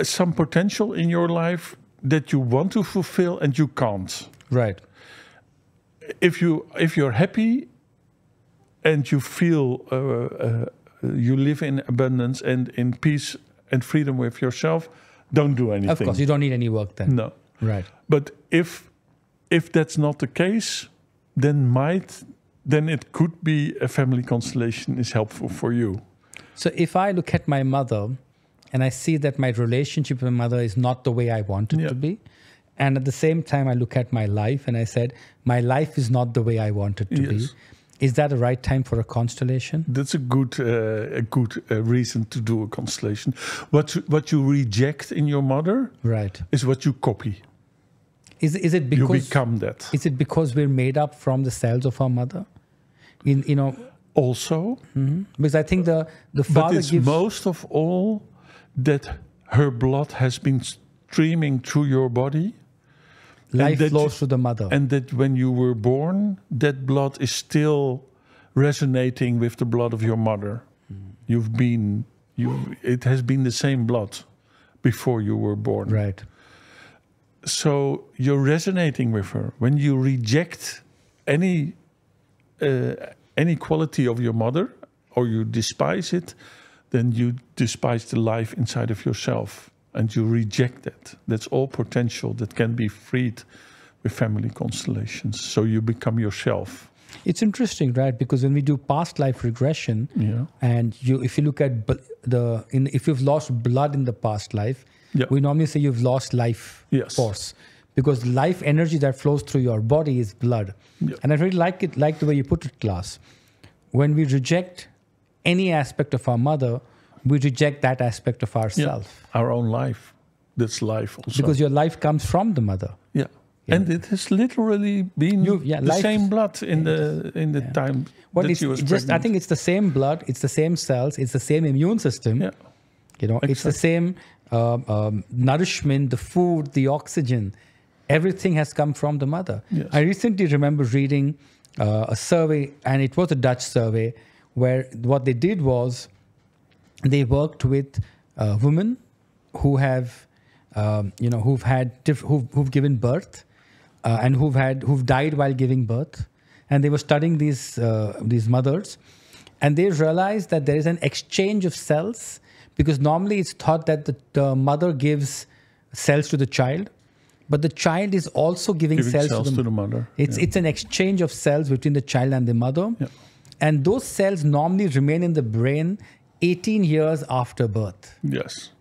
some potential in your life that you want to fulfill and you can't. Right. If you're happy and you feel you live in abundance and in peace and freedom with yourself, don't do anything. Of course, you don't need any work then. No. Right. But if that's not the case, then it could be a family constellation is helpful for you. So if I look at my mother and I see that my relationship with my mother is not the way I want it to be, and at the same time I look at my life and I said, my life is not the way I want it to be, is that the right time for a constellation? That's a good reason to do a constellation. What you reject in your mother, right, is what you copy. Is it because you become that. Is it because we're made up from the cells of our mother? Also, because I think the but father it's gives most of all that her blood has been streaming through your body. life that flows through the mother. And that when you were born, that blood is still resonating with the blood of your mother. It has been the same blood before you were born. Right. So you're resonating with her. When you reject any quality of your mother, or you despise it, then you despise the life inside of yourself, and you reject that. That's all potential that can be freed with family constellations. So you become yourself. It's interesting, right? Because when we do past life regression, and if you look at if you've lost blood in the past life, we normally say you've lost life force, because life energy that flows through your body is blood. And I really like the way you put it, Claes. When we reject any aspect of our mother, we reject that aspect of ourselves. Our own life. That's life also. Because your life comes from the mother. Yeah. And it has literally been the same blood in the time that she was pregnant. I think it's the same blood, it's the same cells, it's the same immune system. Yeah. It's the same nourishment, the food, the oxygen. Everything has come from the mother. Yes. I recently remember reading a survey, and it was a Dutch survey, where what they did was they worked with women who have, who've given birth, and who've died while giving birth, and they were studying these mothers, and they realized that there is an exchange of cells, because normally it's thought that the mother gives cells to the child, but the child is also giving cells to the mother. It's an exchange of cells between the child and the mother, and those cells normally remain in the brain 18 years after birth. Yes,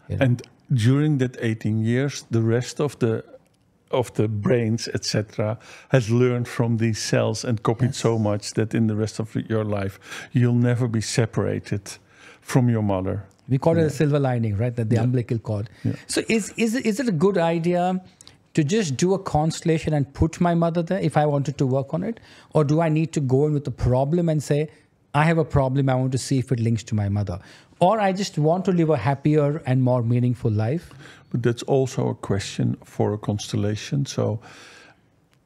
and during that 18 years, the rest of the brains, etc., has learned from these cells and copied so much that in the rest of your life, you'll never be separated from your mother. We call it a silver lining, right? That the umbilical cord. Yeah. So is it a good idea to just do a constellation and put my mother there if I wanted to work on it? Or do I need to go in with a problem and say, I have a problem, I want to see if it links to my mother? Or I just want to live a happier and more meaningful life? But that's also a question for a constellation. So,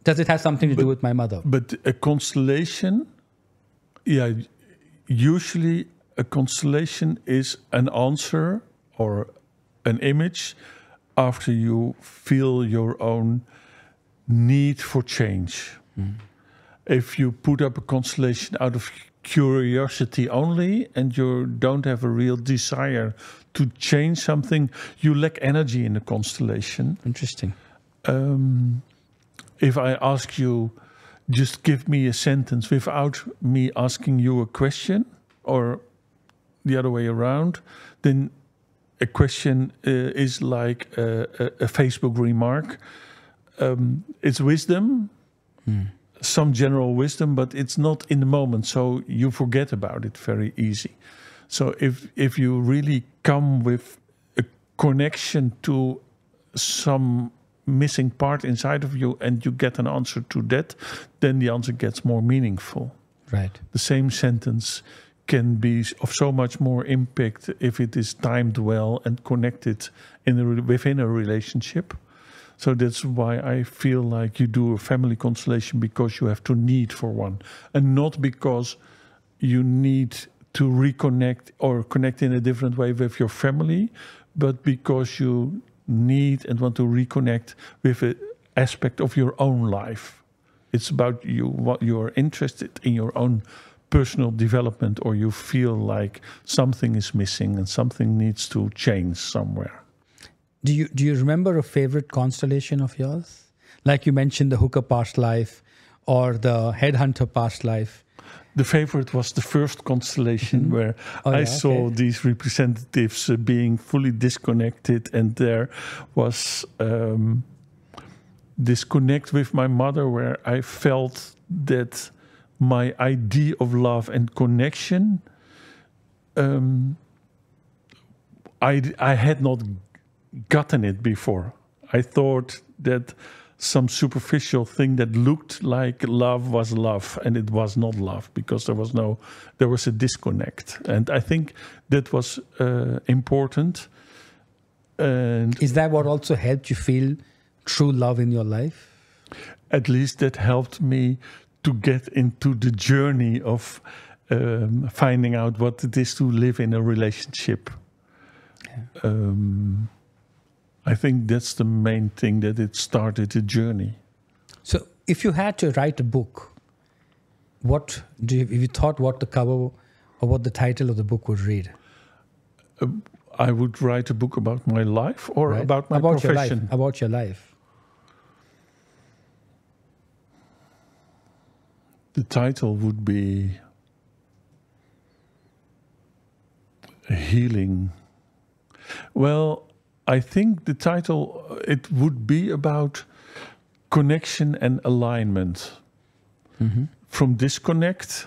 does it have something to do with my mother? But a constellation, usually a constellation is an answer or an image after you feel your own need for change. If you put up a constellation out of curiosity only and you don't have a real desire to change something, you lack energy in the constellation. Interesting. If I ask you, just give me a sentence without me asking you a question, or the other way around, then a question is like a Facebook remark. It's wisdom, some general wisdom, but it's not in the moment, so you forget about it very easy. So if you really come with a connection to some missing part inside of you and you get an answer to that, then the answer gets more meaningful. Right. The same sentence can be of so much more impact if it is timed well and connected within a relationship. So that's why I feel like you do a family constellation, because you have to need for one, and not because you need to reconnect or connect in a different way with your family, but because you need and want to reconnect with an aspect of your own life. It's about what you are interested in, your own personal development, or you feel like something is missing and something needs to change somewhere. Do you remember a favorite constellation of yours? Like you mentioned the hooker past life or the headhunter past life. The favorite was the first constellation where I saw these representatives being fully disconnected, and there was disconnect with my mother, where I felt that my idea of love and connection, I had not gotten it before. I thought that some superficial thing that looked like love was love, and it was not love, because there was a disconnect. And I think that was important. And is that what also helped you feel true love in your life? At least that helped me to get into the journey of finding out what it is to live in a relationship. Yeah. I think that's the main thing, that it started a journey. So if you had to write a book, if you thought what the cover or what the title of the book would read? I would write a book about my life, or about my profession. About your life. The title would be Healing. Well, I think the title, it would be about connection and alignment. Mm-hmm. From disconnect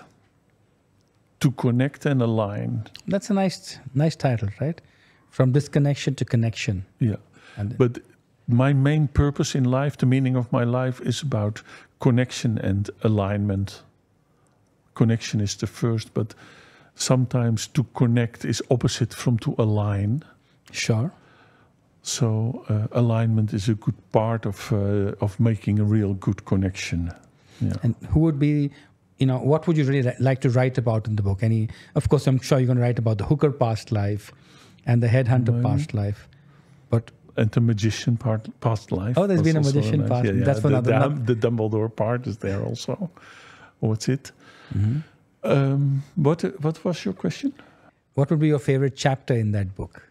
to connect and align. That's a nice title, right? From disconnection to connection. Yeah. But my main purpose in life, the meaning of my life, is about connection and alignment. Connection is the first, but sometimes to connect is opposite from to align. Sure. So alignment is a good part of making a real good connection. Yeah. And who would be, what would you really like to write about in the book? Of course, I'm sure you're going to write about the hooker past life and the headhunter past life, and the magician past life. Oh, there's been a magician past. Yeah. That's the Dumbledore part is there also. What's it? Mm-hmm. What was your question? What would be your favorite chapter in that book?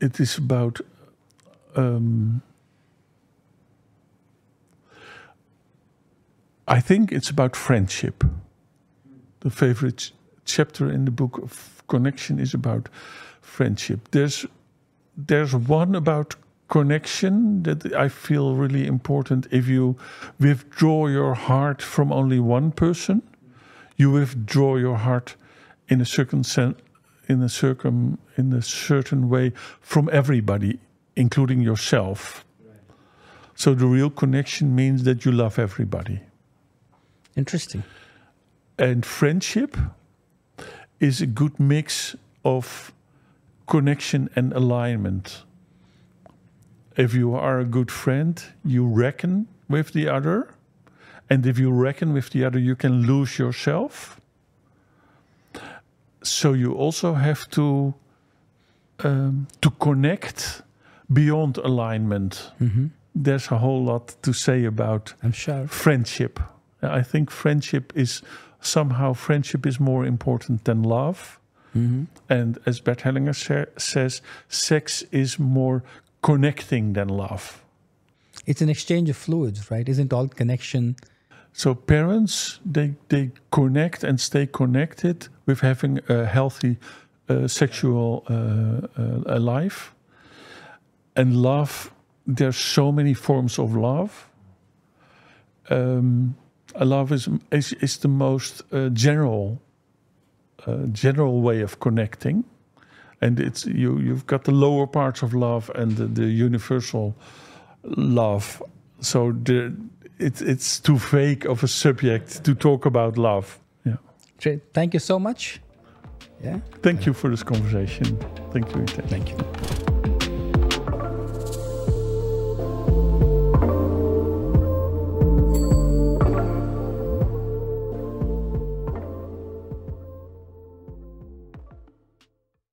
It is about I think it's about friendship. The favorite chapter in the book of connection is about friendship. There's one about connection that I feel really important. If you withdraw your heart from only one person, you withdraw your heart in a certain way from everybody, including yourself. Right. So the real connection means that you love everybody. Interesting. And friendship is a good mix of connection and alignment. If you are a good friend, you reckon with the other. And if you reckon with the other, you can lose yourself. So you also have to connect beyond alignment. Mm-hmm. There's a whole lot to say about friendship. I think friendship is more important than love. Mm-hmm. And as Bert Hellinger says, sex is more connecting than love. It's an exchange of fluids, right? Isn't all connection? So parents, they connect and stay connected with having a healthy sexual life. And love, there's so many forms of love. Love is the most general way of connecting, and it's you've got the lower parts of love and the universal love. So it's too vague of a subject to talk about love. Yeah. Great. Thank you so much. Yeah. Thank you for this conversation. Thank you. Thank you.